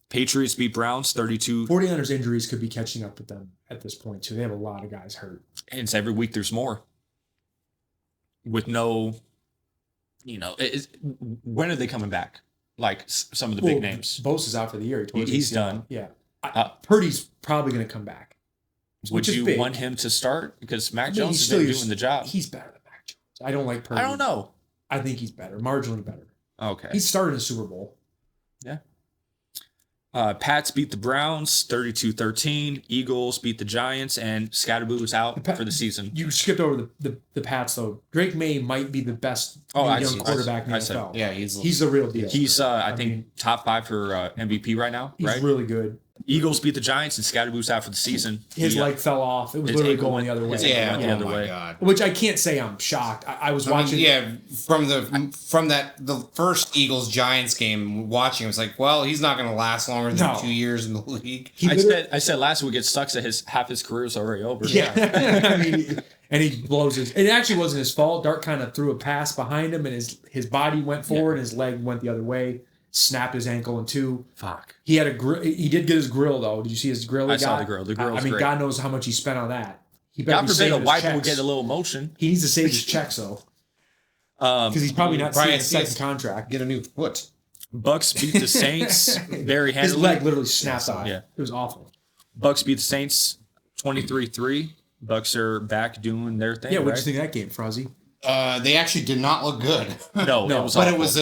Patriots beat Browns 32. 49ers injuries could be catching up with them at this point, too. They have a lot of guys hurt. And it's every week there's more. With no, when are they coming back? Like some of the big names. Bosa's out for the year. He tore his He's ACL. done. Yeah. Uh, Purdy's probably going to come back. Would which is you big. want him to start? Because Mac I mean, Jones he's has still been your- doing the job. He's better than Mac Jones. I don't like Purdy. I don't know. I think he's better, marginally better. Okay. He started in the Super Bowl. Yeah. Pats beat the Browns 32-13. Eagles beat the Giants, and Scatterboo is out for the season. You skipped over the Pats though. Drake May might be the best young quarterback in the NFL. Yeah, he's the real deal. He's I think top 5 for MVP right now. He's right? really good. Eagles beat the Giants, and Scatterboo's out for the season. His leg fell off. It was literally going the other way. Yeah, the other my way. God. Which I can't say I'm shocked. I was watching. From the first Eagles Giants game, watching, I was like, well, he's not going to last longer than 2 years in the league. I said last week it sucks that half his career is already over. Yeah, I mean, and he blows his. It actually wasn't his fault. Dart kind of threw a pass behind him, and his body went forward, and his leg went the other way. Snapped his ankle in two. Fuck. He had he did get his grill though. Did you see his grill? I saw the grill. The grill's I mean, great. God knows how much he spent on that. He God forbid a wiper checks. would get a little motion. He needs to save his checks though, because he's probably not seeing a second contract. Get a new foot. Bucks beat the Saints very handily. His leg literally snapped off. Yeah. It was awful. Bucks beat the Saints 23-3. Bucks are back doing their thing. Yeah, what right? did you think of that game, Frozzy? They actually did not look good. No, No, it was But awful. it was,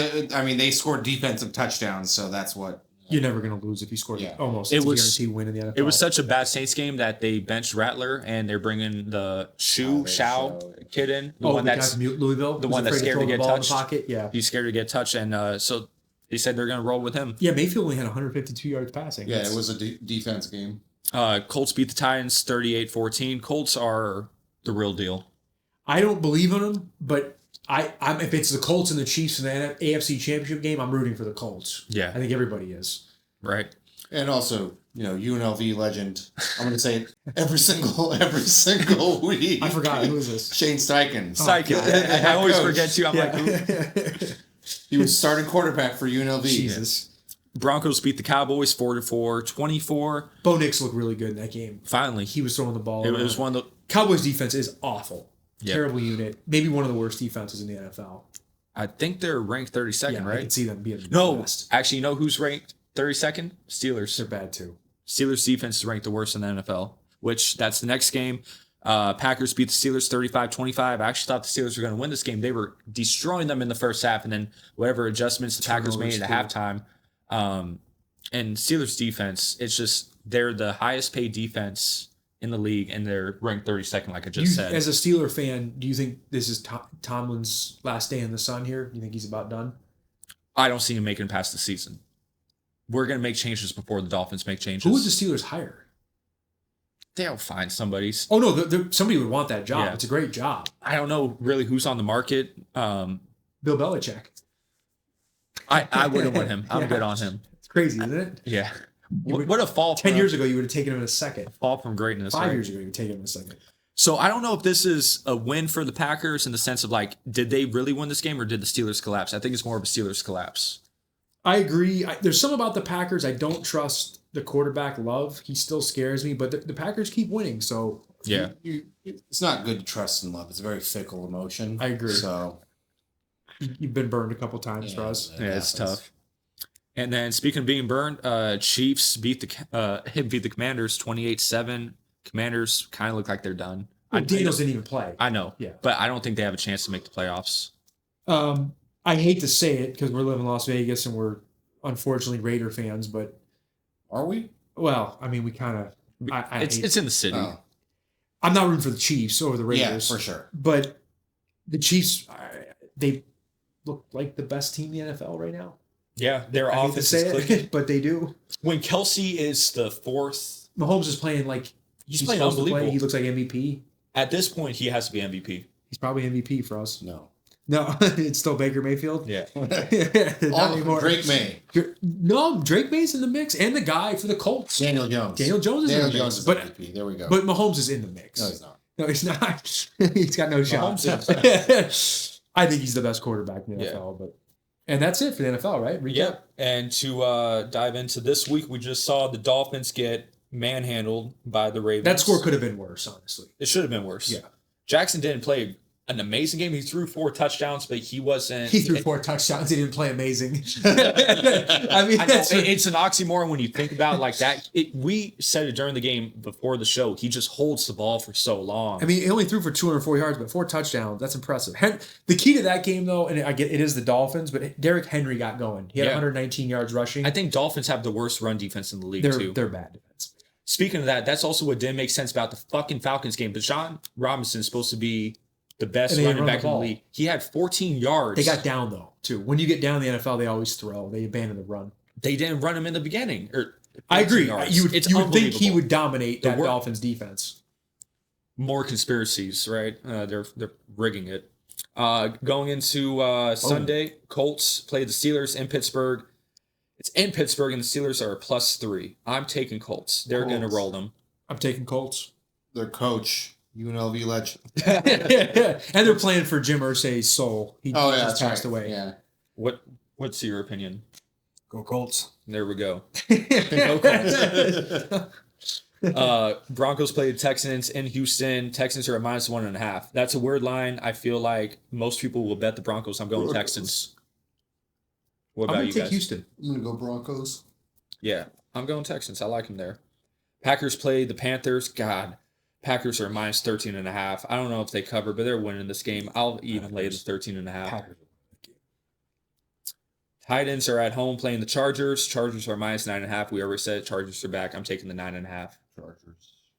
they scored defensive touchdowns, so that's what. You're never going to lose if you scored almost. It It's was- a guaranteed win in the NFL. It was such a bad Saints game that they benched Rattler and they're bringing the Shao kid in, the one the guy that's from Louisville, the who's one that's afraid scared to throw the get ball in the touched. pocket. Yeah, he's scared to get touched, and so they said they're going to roll with him. yeah. Mayfield only had 152 yards passing. Yeah, That's- it was a defense game. Colts beat the Titans 38-14. Colts are the real deal. I don't believe in them, but I'm if it's the Colts and the Chiefs in the AFC Championship game, I'm rooting for the Colts. Yeah. I think everybody is. Right. And also, UNLV legend. I'm going to say it every single week. I forgot who is this. Shane Steichen. Steichen. I always coach. forget you. I'm like, He was starting quarterback for UNLV. Jesus. Broncos beat the Cowboys 4-4, 24. Bo Nix looked really good in that game. Finally, He was throwing the ball. it around. was one of the. Cowboys defense is awful. Yeah. Terrible unit. Maybe one of the worst defenses in the NFL. I think they're ranked 32nd, Yeah, I right? can see them being the No, best. actually, you know who's ranked 32nd? Steelers. They're bad too. Steelers defense is ranked the worst in the NFL, which that's the next game. Packers beat the Steelers 35-25. I actually thought the Steelers were going to win this game. They were destroying them in the first half, and then whatever adjustments the Packers made at halftime. And Steelers defense, it's just they're the highest paid defense in the league, and they're ranked 32nd, like I just said. As a Steeler fan, do you think this is Tomlin's last day in the sun here? Do you think he's about done? I don't see him making it past the season. We're going to make changes before the Dolphins make changes. Who would the Steelers hire? They'll find somebody. Oh no, somebody would want that job. Yeah. It's a great job. I don't know really who's on the market. Bill Belichick. I wouldn't want him. I'm Yeah. good on him. It's crazy, isn't it? Yeah. What a fall. 10 years ago, you would have taken him in a second. Fall from greatness. 5 right? years ago, you would take him in a second. So I don't know if this is a win for the Packers in the sense of like, did they really win this game or did the Steelers collapse? I think it's more of a Steelers collapse. I agree. There's some about the Packers. I don't trust the quarterback Love. He still scares me, but the Packers keep winning. So Yeah. It's not good to trust in love. It's a very fickle emotion. I agree. So you've been burned a couple times, Russ. Yeah, it's tough. And then speaking of being burned, Chiefs beat the Commanders 28-7. Commanders kind of look like they're done. Daniels didn't even play. I know. Yeah. But I don't think they have a chance to make the playoffs. I hate to say it because we're living in Las Vegas and we're unfortunately Raider fans, but are we? well, I mean, we kind of. It's in the city. Oh. I'm not rooting for the Chiefs over the Yeah, Raiders. for sure. But the Chiefs, they look like the best team in the NFL right now. Yeah, their I hate to offense say is clicking. it, but they do. When Kelsey is the fourth, Mahomes is playing like he's playing supposed to play. unbelievable. He looks like MVP. At this point, he has to be MVP. He's probably MVP for us. No. No, it's still Baker Mayfield. Yeah. Not anymore. Drake May. No, Drake May's in the mix, and the guy for the Colts. Daniel Jones. Daniel Jones is in the mix. Jones is but MVP. There we go. but Mahomes is in the mix. No, he's not. No, he's not. He's got no shot. Mahomes I think he's the best quarterback in the NFL. But and that's it for the NFL, right? Recap. Yep. And to dive into this week, we just saw the Dolphins get manhandled by the Ravens. That score could have been worse, honestly. It should have been worse. Yeah. Jackson didn't play an amazing game. He threw 4 touchdowns, but he wasn't. He threw 4 touchdowns. He didn't play amazing. I mean, I know, it's an oxymoron when you think about it like that. We said it during the game before the show. He just holds the ball for so long. I mean, he only threw for 204 yards, but 4 touchdowns. That's impressive. The key to that game, though, and I get it is the Dolphins, but Derrick Henry got going. He had 119 yards rushing. I think Dolphins have the worst run defense in the league, too. They're bad defense. Speaking of that, that's also what didn't make sense about the fucking Falcons game. Bijan Robinson is supposed to be the best running back in the league. He had 14 yards. They got down, though, too. When you get down in the NFL, they always throw. They abandon the run. They didn't run him in the beginning. I agree. You would think he would dominate that The Dolphins defense. More conspiracies, right? They're rigging it. Going into Sunday, Colts play the Steelers in Pittsburgh. It's in Pittsburgh, and the Steelers are a +3. I'm taking Colts. They're going to roll them. I'm taking Colts. Their coach, UNLV legend. And they're playing for Jim Irsay's soul. He just passed away. Yeah. What's your opinion? Go Colts. There we go. Go Colts. Broncos play the Texans in Houston. Texans are at -1.5. That's a weird line. I feel like most people will bet the Broncos. I'm going Texans. What about you guys? Houston. I'm going to go Broncos. Yeah, I'm going Texans. I like them there. Packers play the Panthers. God, Packers are -13.5. I don't know if they cover, but they're winning this game. I'll even lay the 13.5. Titans are at home playing the Chargers. Chargers are -9.5. We already said Chargers are back. I'm taking the 9.5.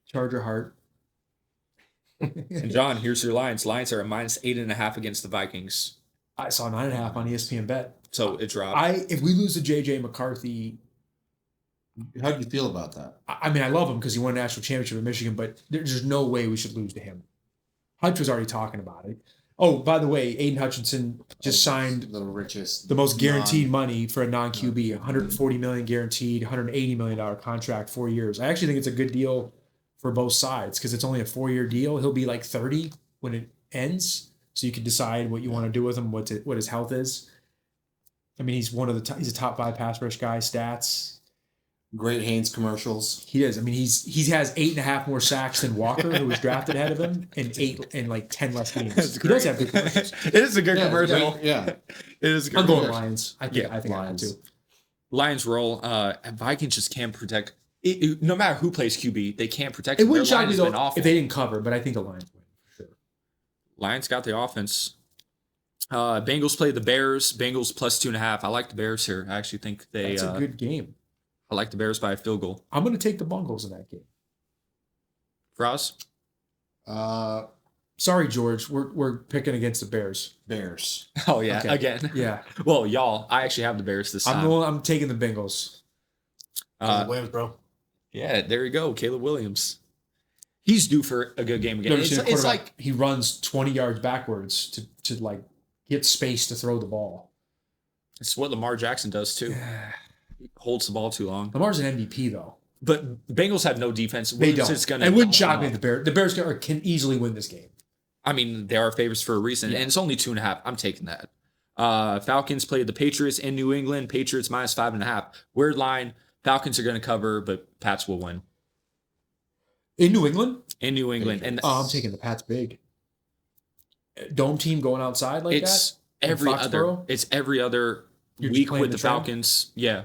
Charger heart. And John, here's your Lions. Lions are at -8.5 against the Vikings. I saw 9.5 on ESPN Bet. So it dropped. If we lose to JJ McCarthy, How do you feel about that? I mean, I love him because he won a national championship in Michigan, but there's no way we should lose to him. Hutch was already talking about it. Oh, by the way, Aiden Hutchinson just signed the richest, the most guaranteed money for a non-QB, $140 million guaranteed, $180 million contract, 4 years. I actually think it's a good deal for both sides because it's only a 4-year deal. He'll be like 30 when it ends, so you can decide what you want to do with him, what his health is. I mean, he's he's a top 5 pass rush guy. Stats. Great Haynes commercials. He is. I mean, he has 8.5 more sacks than Walker, who was drafted ahead of him, and 10 less games. He does have good commercials. It is a good commercial. Yeah. It is a good I'm going commercial. Lions. I think Lions too. Lions roll. Vikings just can't protect. No matter who plays QB, they can't protect. It wouldn't Their shock line me has though been awful. if they didn't cover, but I think the Lions win for sure. Lions got the offense. Bengals play the Bears. Bengals +2.5. I like the Bears here. I actually think That's a good game. I like the Bears by a field goal. I'm going to take the Bungles in that game. Faraz? Sorry, George. We're picking against the Bears. Bears. Oh yeah, Okay. again. Yeah, Well, y'all, I actually have the Bears this time. I'm taking the Bengals. Williams, bro. Yeah, there you go, Caleb Williams. He's due for a good game again. Never seen a It's quarterback- like he runs 20 yards backwards to like get space to throw the ball. it's what Lamar Jackson does too. He holds the ball too long. Lamar's an MVP though. But Bengals have no defense. They don't. It's gonna, It wouldn't shock me if the Bears can easily win this game. I mean, they are favorites for a reason, and it's only 2.5. I'm taking that. Falcons play the Patriots in New England. Patriots -5.5. Weird line. Falcons are going to cover, but Pats will win. In New England? In New England. And I'm taking the Pats big. Dome team going outside like it's that? every other You're just week playing with the the trend? Falcons. Yeah.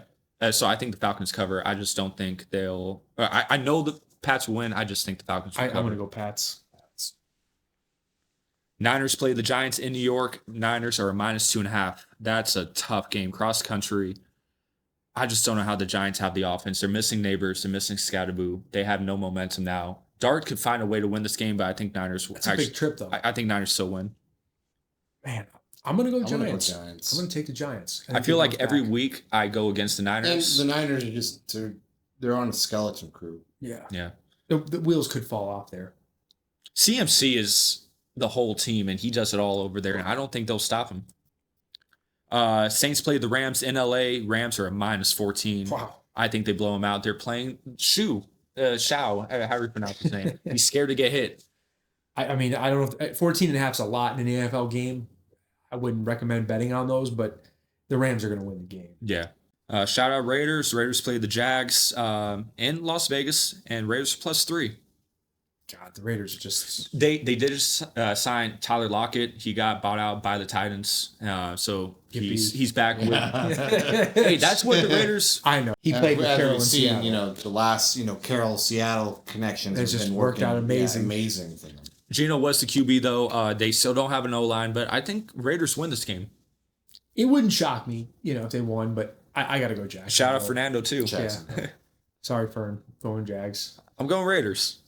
So I think the Falcons cover. I just don't think they'll. I know the Pats will win. I just think the Falcons will I'm cover. going to go Pats. Niners play the Giants in New York. Niners are a -2.5. That's a tough game. Cross country. I just don't know how the Giants have the offense. They're missing Neighbors. They're missing Scatterboo. They have no momentum now. Dart could find a way to win this game, but I think Niners will. That's a big trip, though. I think Niners still win. Man, I'm going to go I'm gonna go Giants. Giants. I'm going to take the Giants. I feel like every week. week I go against the And Niners. the Niners are just they're on a skeleton crew. Yeah. Yeah. The wheels could fall off there. CMC is the whole team, and he does it all over there, and I don't think they'll stop him. Saints play the Rams in LA. Rams are a -14. Wow. I think they blow him out. They're playing Shao, how do you pronounce his name? He's scared to get hit. I mean, I don't know. 14.5 is a lot in an NFL game. I wouldn't recommend betting on those, but the Rams are going to win the game. Yeah. Shout out Raiders. Raiders play the Jags in Las Vegas, and Raiders +3. God, the Raiders are just. They did sign Tyler Lockett. He got bought out by the Titans, so he's back with. Hey, that's what the Raiders. I know he played with Carroll in seen, Seattle. the last, Carroll Seattle connections It's have just been worked working out amazing. amazing for them. Geno was the QB though. They still don't have an O-line, but I think Raiders win this game. It wouldn't shock me, if they won, but I got to go Jags. Shout out Fernando too. Jacksonville. Sorry, Fern. Going Jags. I'm going Raiders.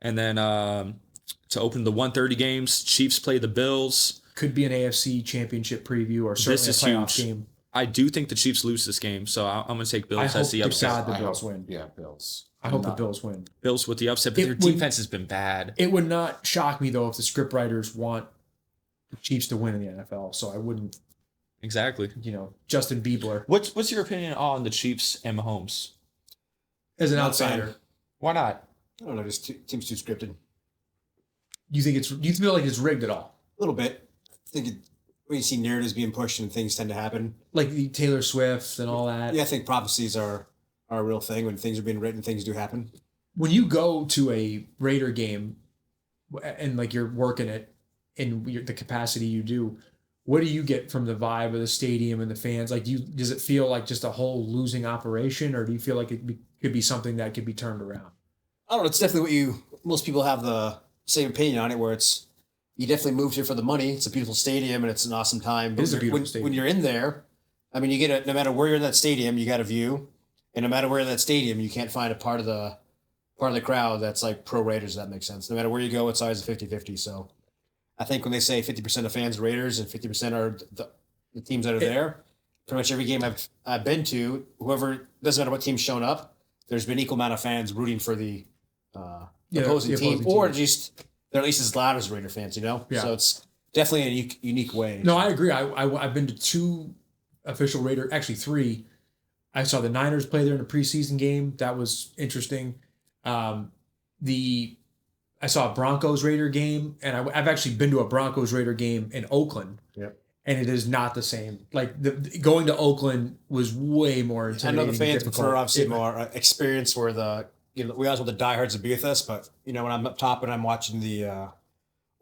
And then to open the 1:30 games, Chiefs play the Bills. Could be an AFC Championship preview or certainly This is a playoff huge. game. I do think the Chiefs lose this game, so I'm going to take Bills I as hope the to upset. God the I Bills hope- win. Yeah, Bills. I hope the Bills win. Bills with the upset, but their It would- defense has been bad. It would not shock me, though, if the scriptwriters want the Chiefs to win in the NFL. So I wouldn't, Exactly. Justin Bieber What's your opinion on the Chiefs and Mahomes? as an Not outsider. fan. Why not? I don't know, just seems too scripted. Do you feel like it's rigged at all? A little bit. I think when you see narratives being pushed and things tend to happen. Like the Taylor Swift and all that. Yeah, I think prophecies are a real thing. When things are being written, things do happen. When you go to a Raider game and like you're working it in the capacity you do, what do you get from the vibe of the stadium and the fans? Like, does it feel like just a whole losing operation, or do you feel like it could be something that could be turned around? I don't know. It's definitely most people have the same opinion on it, where you definitely moved here for the money. It's a beautiful stadium and it's an awesome time. But It is a beautiful stadium. When you're in there, I mean, no matter where you're in that stadium, you got a view, and no matter where in that stadium, you can't find a part of the crowd that's like pro Raiders. If that makes sense. No matter where you go, it's always a 50-50. So I think when they say 50% of fans are Raiders and 50% are the teams that are there, pretty much every game I've been to, whoever, doesn't matter what team's shown up, there's been equal amount of fans rooting for the opposing team, or just they're at least as loud as Raider fans, Yeah. So it's definitely a unique way. No, I agree. I've been to 2 official Raider, actually 3. I saw the Niners play there in a preseason game. That was interesting. I saw a Broncos Raider game, and I've actually been to a Broncos Raider game in Oakland. Yep. And it is not the same. Like going to Oakland was way more I intimidating. know the fans and prefer obviously difficult. more experience where we always want the diehards to be with us, but when I'm up top and I'm watching the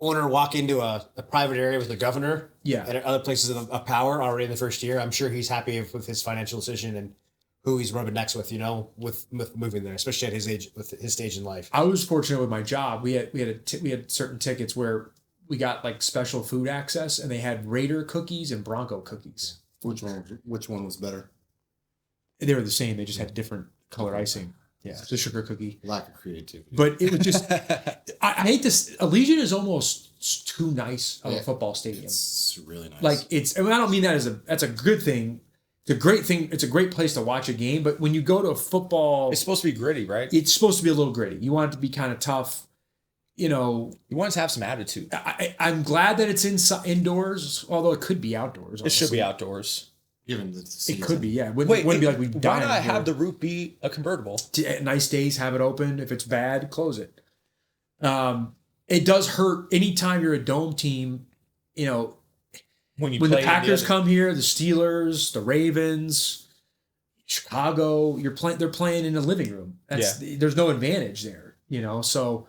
owner walk into a private area with the governor, Yeah. and other places of power already in the first year, I'm sure he's happy with his financial decision and who he's rubbing necks with, with moving there, especially at his age, with his stage in life. I was fortunate with my job. We had certain tickets where we got like special food access, and they had Raider cookies and Bronco cookies. Which one was better? They were the same. They just had different color icing. Yeah, the sugar cookie. Lack of creativity. But it was just, I hate this. Allegiant is almost too nice of a football stadium. It's really nice. Like I don't mean that that's a good thing. It's a great thing. It's a great place to watch a game. But when you go to a football, It's supposed to be gritty, right? it's supposed to be a little gritty. You want it to be kind of tough. You want to have some attitude. I'm glad that it's indoors, although it could be outdoors. It should honestly. be outdoors. given the It season. could be, yeah. Wouldn't be like we why die. not have the roof be a convertible? Nice days, have it open. If it's bad, close it. It does hurt anytime you're a dome team. When When the Packers come here, the Steelers, the Ravens, Chicago, they're playing in the living room. There's no advantage there, so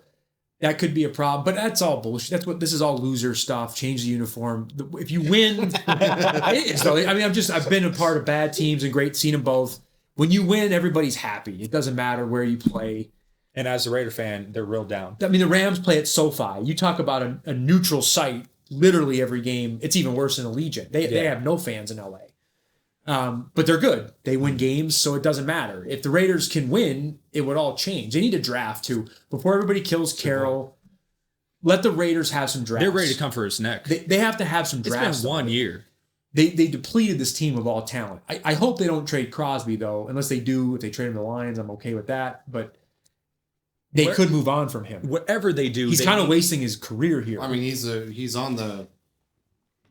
that could be a problem. But that's all bullshit. This is all loser stuff. Change the uniform. If you win, it is though. I mean, I've been a part of bad teams and seen them both. When you win, everybody's happy. It doesn't matter where you play. And as a Raider fan, they're real down. I mean, the Rams play at SoFi. You talk about a neutral site. Literally every game, it's even worse than Allegiant. They have no fans in LA, but they're good. They win games, so it doesn't matter. If the Raiders can win, it would all change. They need a draft too before everybody kills Carroll. Let the Raiders have some drafts. They're ready to come for his neck. They have to have some drafts. It's been 1 year. They depleted this team of all talent. I hope they don't trade Crosby though, unless they do. If they trade him to the Lions, I'm okay with that. But they could move on from him. Whatever they do, He's kind of wasting his career here. I mean, he's on the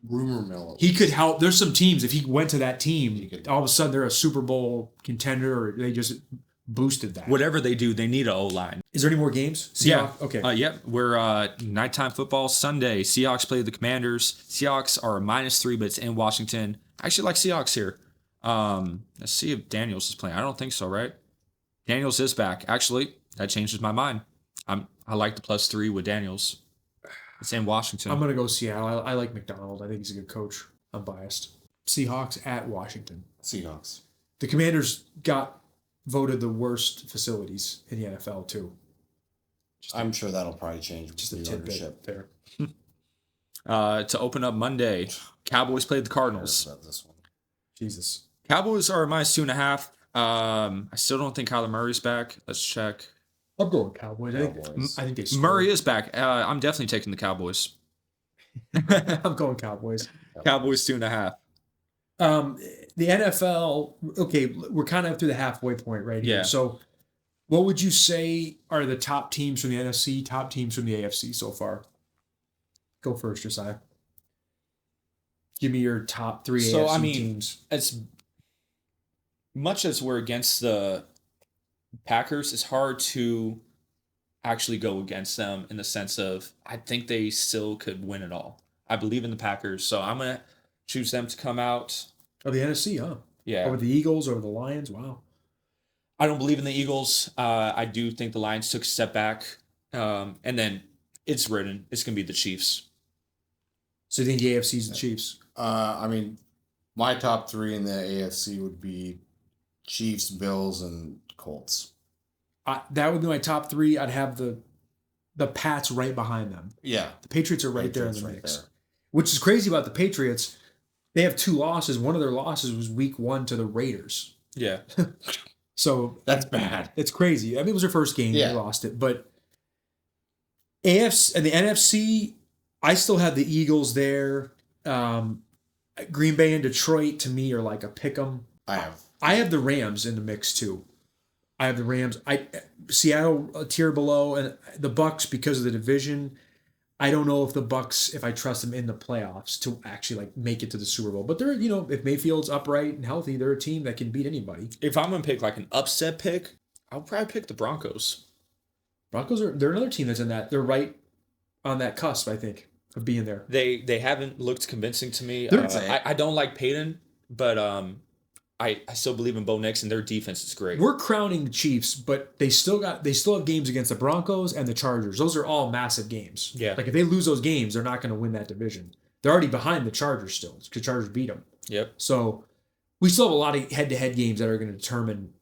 rumor mill. He could help. There's some teams, if he went to that team, all of a sudden they're a Super Bowl contender, or they just boosted that. Whatever they do, they need an O-line. Is there any more games? Yeah. Okay. Yep. We're nighttime football Sunday. Seahawks play the Commanders. Seahawks are -3, but it's in Washington. I actually like Seahawks here. Let's see if Daniels is playing. I don't think so, right? Daniels is back. Actually, that changes my mind. I'm I like the +3 with Daniels. It's in Washington. I'm going to go Seattle. I like McDonald. I think he's a good coach. I'm biased. Seahawks at Washington. Seahawks. The Commanders got voted the worst facilities in the NFL, too. I'm sure that'll probably change with Just a the tidbit ownership. there. To open up Monday, Cowboys played the Cardinals. About this one. Jesus. Cowboys are -2.5. I still don't think Kyler Murray's back. Let's check. I'm going Cowboys. Cowboys. I think they scored. Murray is back. I'm definitely taking the Cowboys. I'm going Cowboys. Cowboys 2.5. The NFL, okay, we're kind of through the halfway point right here. Yeah. So what would you say are the top teams from the NFC, top teams from the AFC so far? Go first, Jesiah. Give me your top 3 AFC teams. As much as we're against the Packers, it's hard to actually go against them in the sense of I think they still could win it all. I believe in the Packers, so I'm going to choose them to come out. Oh, the NFC, huh? Yeah. Over the Eagles, over the Lions. Wow. I don't believe in the Eagles. I do think the Lions took a step back. And then it's written. It's going to be the Chiefs. So you think the AFC is the Chiefs? I mean, my top 3 in the AFC would be Chiefs, Bills, and Colts. That would be my top 3. I'd have the Pats right behind them. Yeah. The Patriots are right there in Patriots the right mix. there. Which is crazy about the Patriots. They have 2 losses. One of their losses was week 1 to the Raiders. Yeah. So That's bad. it's crazy. I mean, it was their first game. Yeah. They lost it. But AFC and the NFC, I still have the Eagles there. Green Bay and Detroit, to me, are like a pick 'em. I have the Rams in the mix, too. I have the Rams. Seattle a tier below, and the Bucks because of the division. I don't know if the Bucks, if I trust them in the playoffs to actually like make it to the Super Bowl. But they're, if Mayfield's upright and healthy, they're a team that can beat anybody. If I'm going to pick like an upset pick, I'll probably pick the Broncos. Broncos they're another team that's in that. They're right on that cusp, I think, of being there. They haven't looked convincing to me. They're- I don't like Peyton, but I still believe in Bo Nix, and their defense is great. We're crowning the Chiefs, but they still have games against the Broncos and the Chargers. Those are all massive games. Yeah. Like if they lose those games, they're not going to win that division. They're already behind the Chargers still because the Chargers beat them. Yep. So we still have a lot of head-to-head games that are going to determine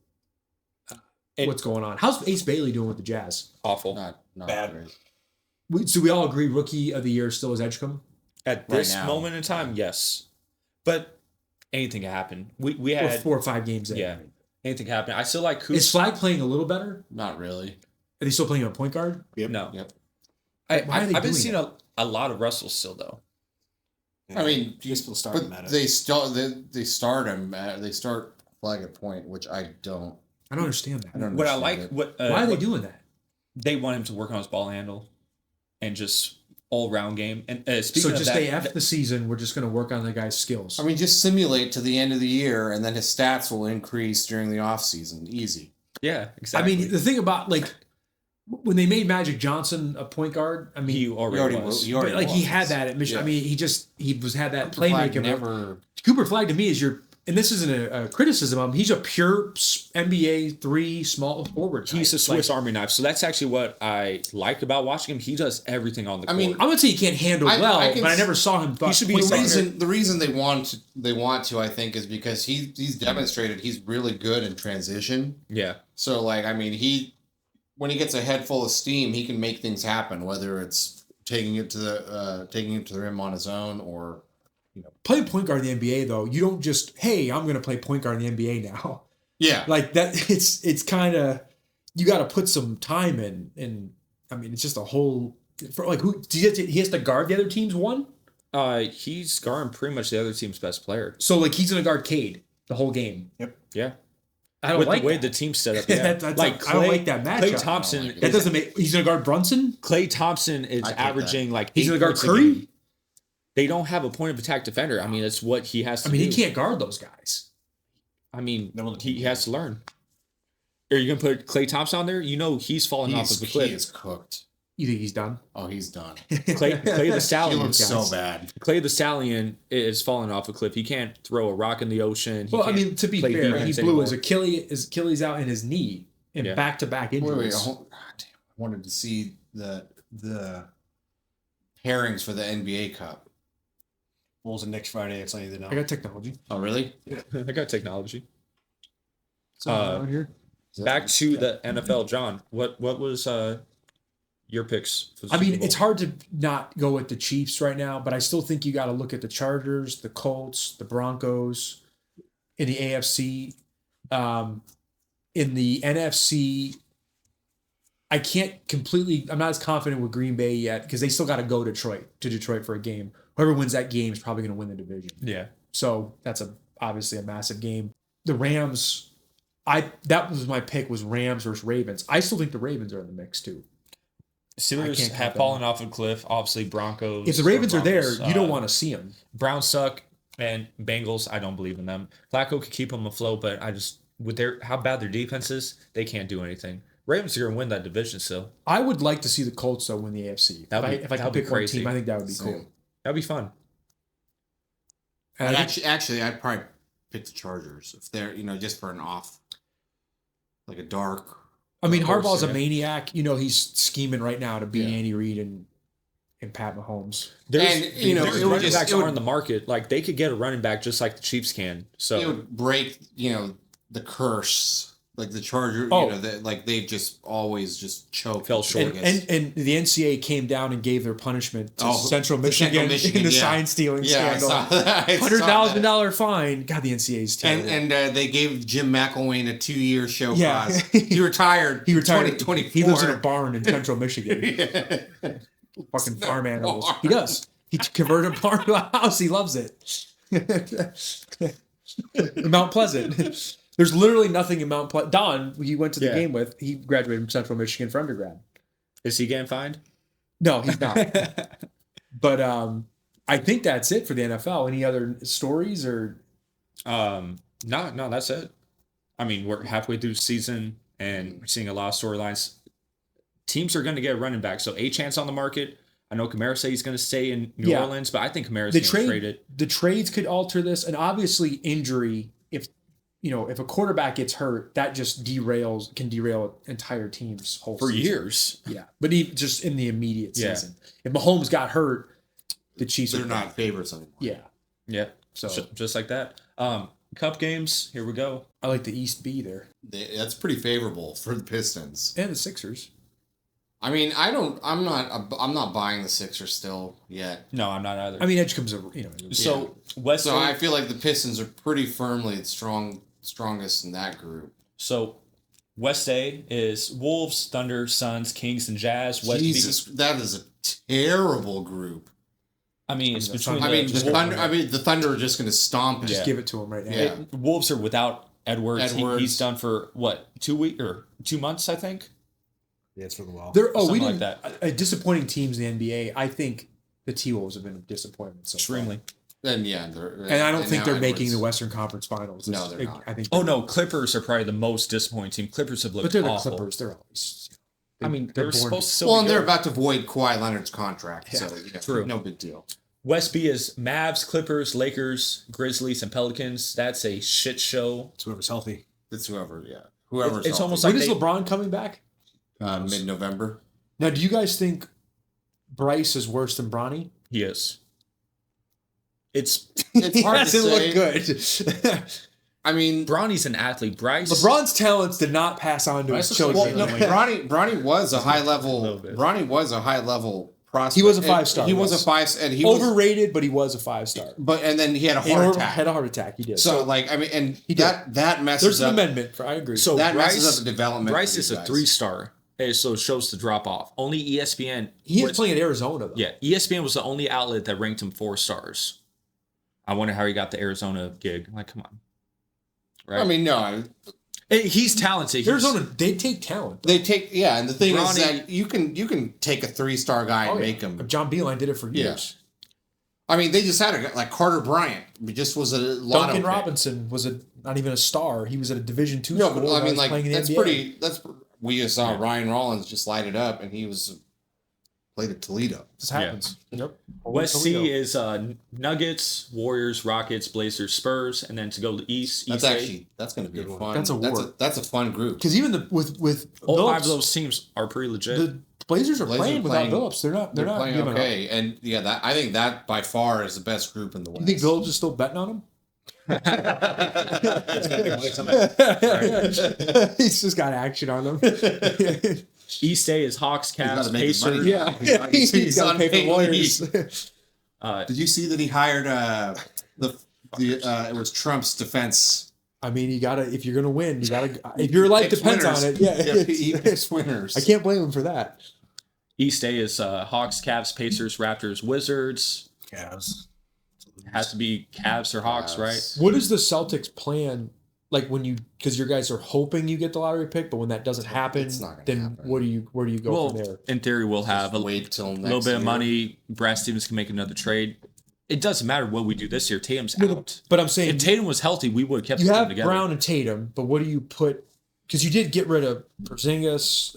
what's going on. How's Ace Bailey doing with the Jazz? Awful. Not Bad. great. So we all agree Rookie of the Year still is Edgecombe? At this now. moment in time, yes. But anything can happen. We Or had 4 or 5 games in. yeah. Anything can happen. I still like Kuz. Is Flag playing a little better? Not really. Are they still playing a point guard? No. Yep. Why are they I've been doing seeing that? a lot of Russell still though. I mean, people start him but at it. they start him. They start Flag at point, which I don't. I don't understand that. I don't What I understand like, it. Why are they doing that? They want him to work on his ball handle and just all round game. And speaking So of just that, AF the season, we're just going to work on the guy's skills. I mean, just simulate to the end of the year, and then his stats will increase during the off season. Easy. yeah, exactly. I mean, the thing about like when they made Magic Johnson a point guard, I mean, he already was. He already but, like he was. had that at Michigan. Yeah. I mean, he had that Flag playmaker. never. Cooper Flag to me is and this isn't a criticism of him. He's a pure NBA 3 small forward. He's a type. Swiss Like, Army knife. So that's actually what I like about watching him. He does everything on the court. I mean, I'm gonna say he can't handle I well, can but I s- never saw him. He should be point the guard. The reason they want to, I think, is because he's demonstrated he's really good in transition. yeah. So, like, I mean, when he gets a head full of steam, he can make things happen. Whether it's taking it to the rim on his own, or Playing point guard in the NBA though, you don't just I'm gonna play point guard in the NBA now. yeah, Like that, it's kind of you got to put some time in, and I mean it's just a whole for like who he has to guard the other team's one. He's guarding pretty much the other team's best player. So like he's gonna guard Cade the whole game. Yeah. I don't With like the way that. the team's set up. Yeah. I don't like that matchup. Klay Thompson. I don't like it. That doesn't make. He's gonna guard Brunson. Klay Thompson is I take averaging like He's 8 gonna guard points a Curry? game. They don't have a point of attack defender. I mean, that's what he has to I mean, do. he can't guard those guys. I mean, No one he can. has to learn. Are you going to put Klay Thompson on there? You know he's falling off of the he cliff. is cooked. You think he's done? Oh, he's done. Clay the He Stallion. looks so guys. bad. Clay the Stallion is falling off a cliff. He can't throw a rock in the ocean. He Well, I can't mean, to be play fair, he defense blew anymore. his Achilles out in his knee in Yeah. back-to-back Wait, injuries. God damn. wanted to see the pairings for the NBA Cup. Bulls and Knicks Friday. It's like I got technology. Oh, really? I got technology. Out here. Back to the NFL, John. What was your picks? For the I mean, Super Bowl? it's hard to not go with the Chiefs right now, but I still think you got to look at the Chargers, the Colts, the Broncos in the AFC. In the NFC, I can't completely. I'm not as confident with Green Bay yet because they still got to go to Detroit for a game. Whoever wins that game is probably going to win the division. Yeah. So that's obviously a massive game. The Rams, that was my pick, was Rams versus Ravens. I still think the Ravens are in the mix too. Steelers can't have count them fallen off a cliff. Obviously, Broncos. If the Ravens are there, Broncos, you don't want to see them. Browns suck, and Bengals. I don't believe in them. Flacco could keep them afloat, but I just with how bad their defense is, they can't do anything. Ravens are going to win that division still. I would like to see the Colts though win the AFC. If I could pick one team, I think that would be cool. That'd be fun. And Actually, I'd probably pick the Chargers if they're just for an off, like a dark. I mean, Of course, Harbaugh's a yeah. maniac. He's scheming right now to beat Andy Reid and Pat Mahomes. And, it would running just- backs it would- are on the market. Like they could get a running back just like the Chiefs can. So It would break, the curse. Like the Chargers, Oh. they've just always just choked. Fell short. And the NCAA came down and gave their punishment to Oh, Central to Michigan, Central in the Michigan, yeah. sign stealing Yeah, I scandal. saw that. I saw that. $100,000 fine. God, the NCAA's terrible. And they gave Jim McElwain a 2-year show Yeah. clause. He retired. he retired. 2024. He lives in a barn in Central Michigan. Fucking farm animals. He does. He converted a barn to a house. He loves it. Mount Pleasant. There's literally nothing in Mount Pleasant. Don, who you went to the game with, he graduated from Central Michigan for undergrad. is he getting fined? No, he's not. But I think that's it for the NFL. Any other stories or? No, that's it. I mean, we're halfway through the season and we're seeing a lot of storylines. Teams are going to get a running back. So Achance on the market. I know Kamara said he's going to stay in New Orleans, but I think Kamara's going to trade it. The trades could alter this, and obviously injury. If a quarterback gets hurt, that just can derail an entire team's whole For season. years. Yeah, but even just in the immediate Yeah. season, if Mahomes got hurt, the Chiefs They're are not favorites anymore. Yeah, Yeah. so Just like that. Cup games. Here we go. I like the East B there That's pretty favorable for the Pistons. and the Sixers. I mean, I'm not buying the Sixers still yet. No, I'm not either. I mean, Edge comes over. So West. So I feel like the Pistons are pretty firmly the strongest in that group. So West A is Wolves, Thunder, Suns, Kings, and Jazz. West Jesus, that is a terrible group. I mean, it's between. The Thunder are just going to stomp it. Just give it to him right now. Yeah. Wolves are without Edwards. Edwards. He's done for what 2 weeks or 2 months, I think. Yeah, it's for the while. We Something didn't. like that. Disappointing teams in the NBA. I think the T-Wolves have been a disappointment so far. Extremely. Then yeah, And I don't think they're making the Western Conference Finals. No, they're not. I think. Oh no, Clippers are probably the most disappointing team. Clippers have looked But they're the awful. Clippers. They're always. I mean, they're born- supposed to still Well, be and they're good. about to void Kawhi Leonard's contract, Yeah, so true. no big deal. West B is Mavs, Clippers, Lakers, Grizzlies, and Pelicans. That's a shit show. It's whoever's healthy. It's whoever's It's almost When like is they- LeBron coming back? mid-November. Now, do you guys think Bryce is worse than Bronny? He is. It's It's hard to Doesn't say. look good. I mean, Bronny's an athlete. Bryce. LeBron's talents did not pass on to his well, children. no, Bronny was a high level. little bit. Bronny was a high level prospect. He was a And 5-star, He was yes. a 5, and he was. Overrated, but he was a 5-star. And then he had a heart attack. Had a heart attack. He did. So like, I mean, and He did. that messes there's an up. amendment. I agree. So That Bryce, messes up the development. Bryce of is these a guys. 3-star. So it shows the drop off. Only ESPN. he is was- playing at Arizona, though. Yeah, ESPN was the only outlet that ranked him 4 stars. I wonder how he got the Arizona gig. Like, come on. Right? I mean, no, He's talented. He's- Arizona, they take talent. they take and the thing is Bronny- that you can take a 3-star guy and make him. John Beeline did it for Yeah. years. I mean, they just had a guy like Carter Bryant. He just was a lot Duncan of Robinson was not even a star. He was at a Division II No, school. but I and mean, was like playing in the that's NBA. pretty. We just saw Ryan Rollins just light it up, and he was played at Toledo. This happens. Yep. West Toledo. C is Nuggets, Warriors, Rockets, Blazers, Spurs, and then to go to East. That's East actually going to be a fun. That's a war. That's a fun group. Because even with all five Billups, of those teams are pretty legit. the Blazers are playing without playing- Billups. They're not playing giving okay, and yeah, I think that by far is the best group in the West. up. You think Billups is still betting on him? He's just got action on him. East A is Hawks, gotta Cavs, make his money. Pacers. Yeah, he's got to pay for unpaid lawyers. Did you see that he hired it was Trump's defense? I mean, you gotta if you're gonna win, you gotta if your life Picks depends winners. on it. Yeah, He picks winners. I can't blame him for that. East A is Hawks, Cavs, Pacers, Raptors, Wizards. Cavs. Has to be Cavs or Hawks, right? What is the Celtics plan? Like when you, because your guys are hoping you get the lottery pick, but when that doesn't happen, It's not gonna then happen. where do you go Well, from there? in theory, we'll have a Wait till next little bit of year. money. Brad Stevens can make another trade. It doesn't matter what we do this year. Tatum's No, out. But I'm saying If Tatum was healthy, we would have kept you them have together. Brown and Tatum, but what do you put? Because you did get rid of Porzingis,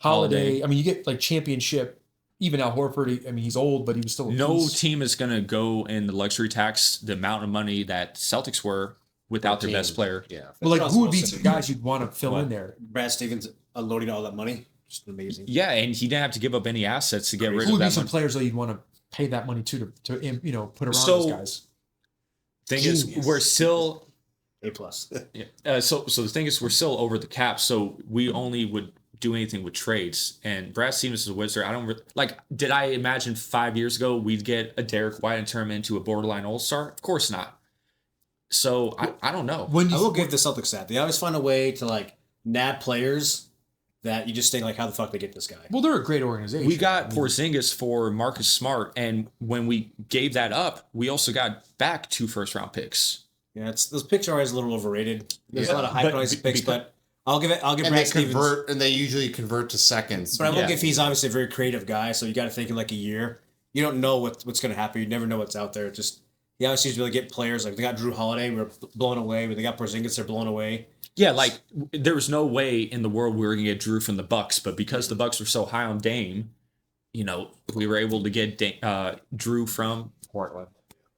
Holiday. I mean, you get like championship. Even Al Horford. I mean, he's old, but he was still a No piece. team is going to go in the luxury tax the amount of money that Celtics were without their best player. Yeah. But like, That's who would be also- the guys you'd want to fill in there? Brad Stevens unloading all that money. Just amazing. Yeah, and he didn't have to give up any assets to get rid Who of would be that some money. players that you'd want to pay that money to put around So- those guys? Thing is, Genius. we're still A+. so the thing is we're still over the cap, so we only would do anything with trades. And Brad Stevens is a wizard. I don't like. Did I imagine 5 years ago we'd get a Derek White and turn him into a borderline all-star? Of course not. So I don't know. When I you will give the Celtics that. They always find a way to like nab players that you just think like, how the fuck they get this guy? well, they're a great organization. We got Porzingis for Marcus Smart, and when we gave that up, we also got back 2 first-round picks. Yeah, those picks are always a little overrated. There's a lot of high But priced be- picks, because- but I'll give And Brad they Stevens. convert, and they usually convert to seconds. But I will Yeah. give he's obviously a very creative guy, so you got to think in like a year. You don't know what's going to happen. You never know what's out there. Just he obviously is really get players like they got Drew Holiday, we're blown away. But they got Porzingis, they're blown away. Yeah, like there was no way in the world we were gonna get Drew from the Bucks, but because the Bucks were so high on Dame, we were able to get Drew from Portland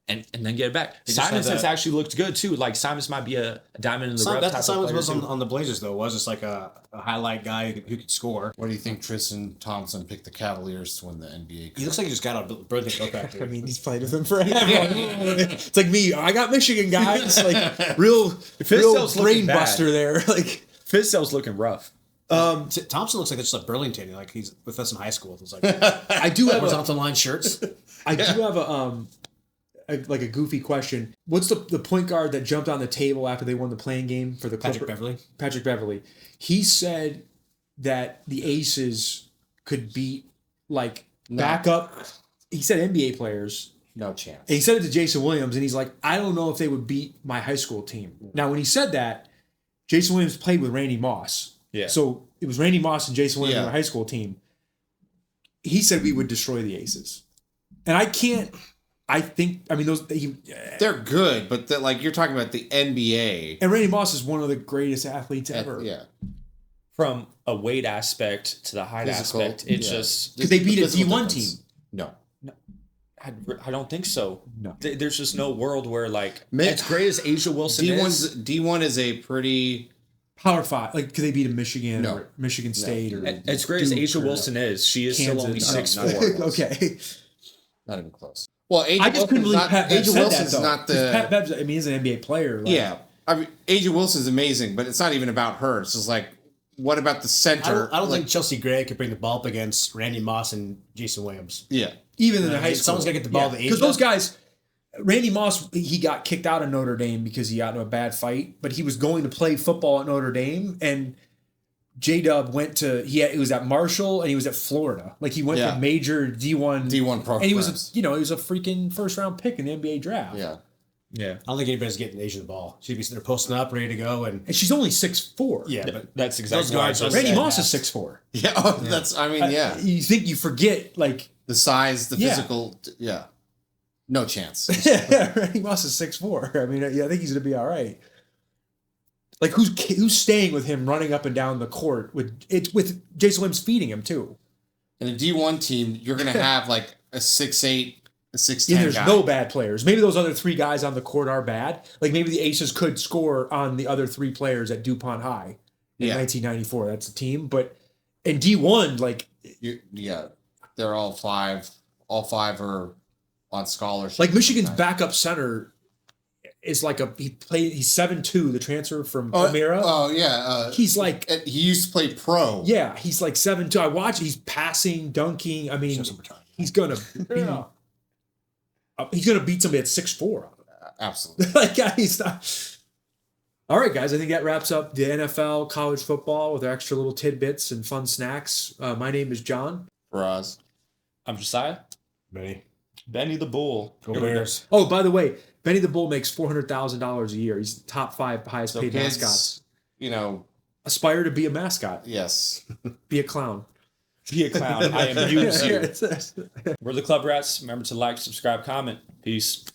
and then get it back. They just had Simons has that- actually looked good too. Like Simons might be a diamond in the rough That's type the of Simons player was too. on the Blazers though. Was just like a highlight guy who could score. What do you think Tristan Thompson picked the Cavaliers to win the NBA? He looks like he just got out of Brilliant Go I Factory. mean, he's played with them forever. It's like me. I got Michigan guys. Like real Fizdale's looking brain bad. buster there. Like Fizdale's looking rough. Thompson looks like it's like Burlington, like he's with us in high school. It was like I do have horizontal line shirts. I do have a goofy question. What's the point guard that jumped on the table after they won the playing game for the Patrick Clippers? Beverly. Patrick Beverly. He said that the Aces could beat like backup. He said NBA players. No chance. And he said it to Jason Williams, and he's like, I don't know if they would beat my high school team. Now, when he said that, Jason Williams played with Randy Moss. Yeah. So it was Randy Moss and Jason Williams Yeah. on our high school team. He said we would destroy the Aces. And I can't. I think. I mean, They're good, but like you're talking about the NBA. and Randy Moss is one of the greatest athletes ever. Yeah. From a weight aspect to the height Physical, aspect, it's yeah. just Because they beat a Physical D1 difference. team. No. I don't think so. No. There's just no world where like Man, as great as Asia Wilson is. D1 is a pretty Power 5. Like, because they beat a Michigan No. or Michigan State or. As great as Duke Asia or Wilson is, she is still only Kansas. 6'4". Okay. not even close. Well, Asia I just couldn't believe Pat Bev Asia said Wilson's that, though. not 'Cause Pat the Bev's, I mean, he's an NBA player. Like, yeah. I mean, Asia Wilson's amazing, but it's not even about her. It's just like, what about the center? I don't Like, think Chelsea Gray could bring the ball up against Randy Moss and Jason Williams. Yeah. Even in the high school. Someone's got to get the ball to Because age those up. guys, Randy Moss, he got kicked out of Notre Dame because he got into a bad fight, but he was going to play football at Notre Dame, and J-Dub went to, it was at Marshall, and he was at Florida. Like, he went Yeah. to major D1 D1 programs. and he was, he was a freaking first-round pick in the NBA draft. Yeah. Yeah, I don't think anybody's getting Asia the ball. She'd be sitting there posting up, ready to go, and And she's only 6'4". yeah, but that's exactly Those why I guards just are Randy said Moss that. is 6'4". Yeah. Oh, that's, I mean, yeah. You think you forget, like, The size, the Yeah. physical, yeah. No chance. Randy Moss is 6'4". I mean, I think he's going to be all right. Like, who's staying with him running up and down the court with Jason Williams feeding him too? In a D1 team, you're gonna have like a 6'8", a 6'10" Yeah, there's guy. no bad players. Maybe those other 3 guys on the court are bad. Like maybe the Aces could score on the other 3 players at DuPont High in 1994. That's a team. But in D1, like they're all 5. All 5 are on scholarship. Like Michigan's backup center is like he's 7'2", the transfer from O'Meara. Oh yeah. He's like he used to play pro. Yeah, he's like 7'2". I watch. He's passing, dunking. I mean, he's gonna beat somebody at 6'4". Absolutely. Like he's not. All right, guys. I think that wraps up the NFL, college football with our extra little tidbits and fun snacks. My name is John. Faraz. I'm Jesiah. Benny the Bull. Go Bears. Oh, by the way, Benny the Bull makes $400,000 a year. He's top 5 highest paid kids, mascots. Aspire to be a mascot. Yes. Be a clown. Be a clown. I am you. We're the Club Rats. Remember to like, subscribe, comment. Peace.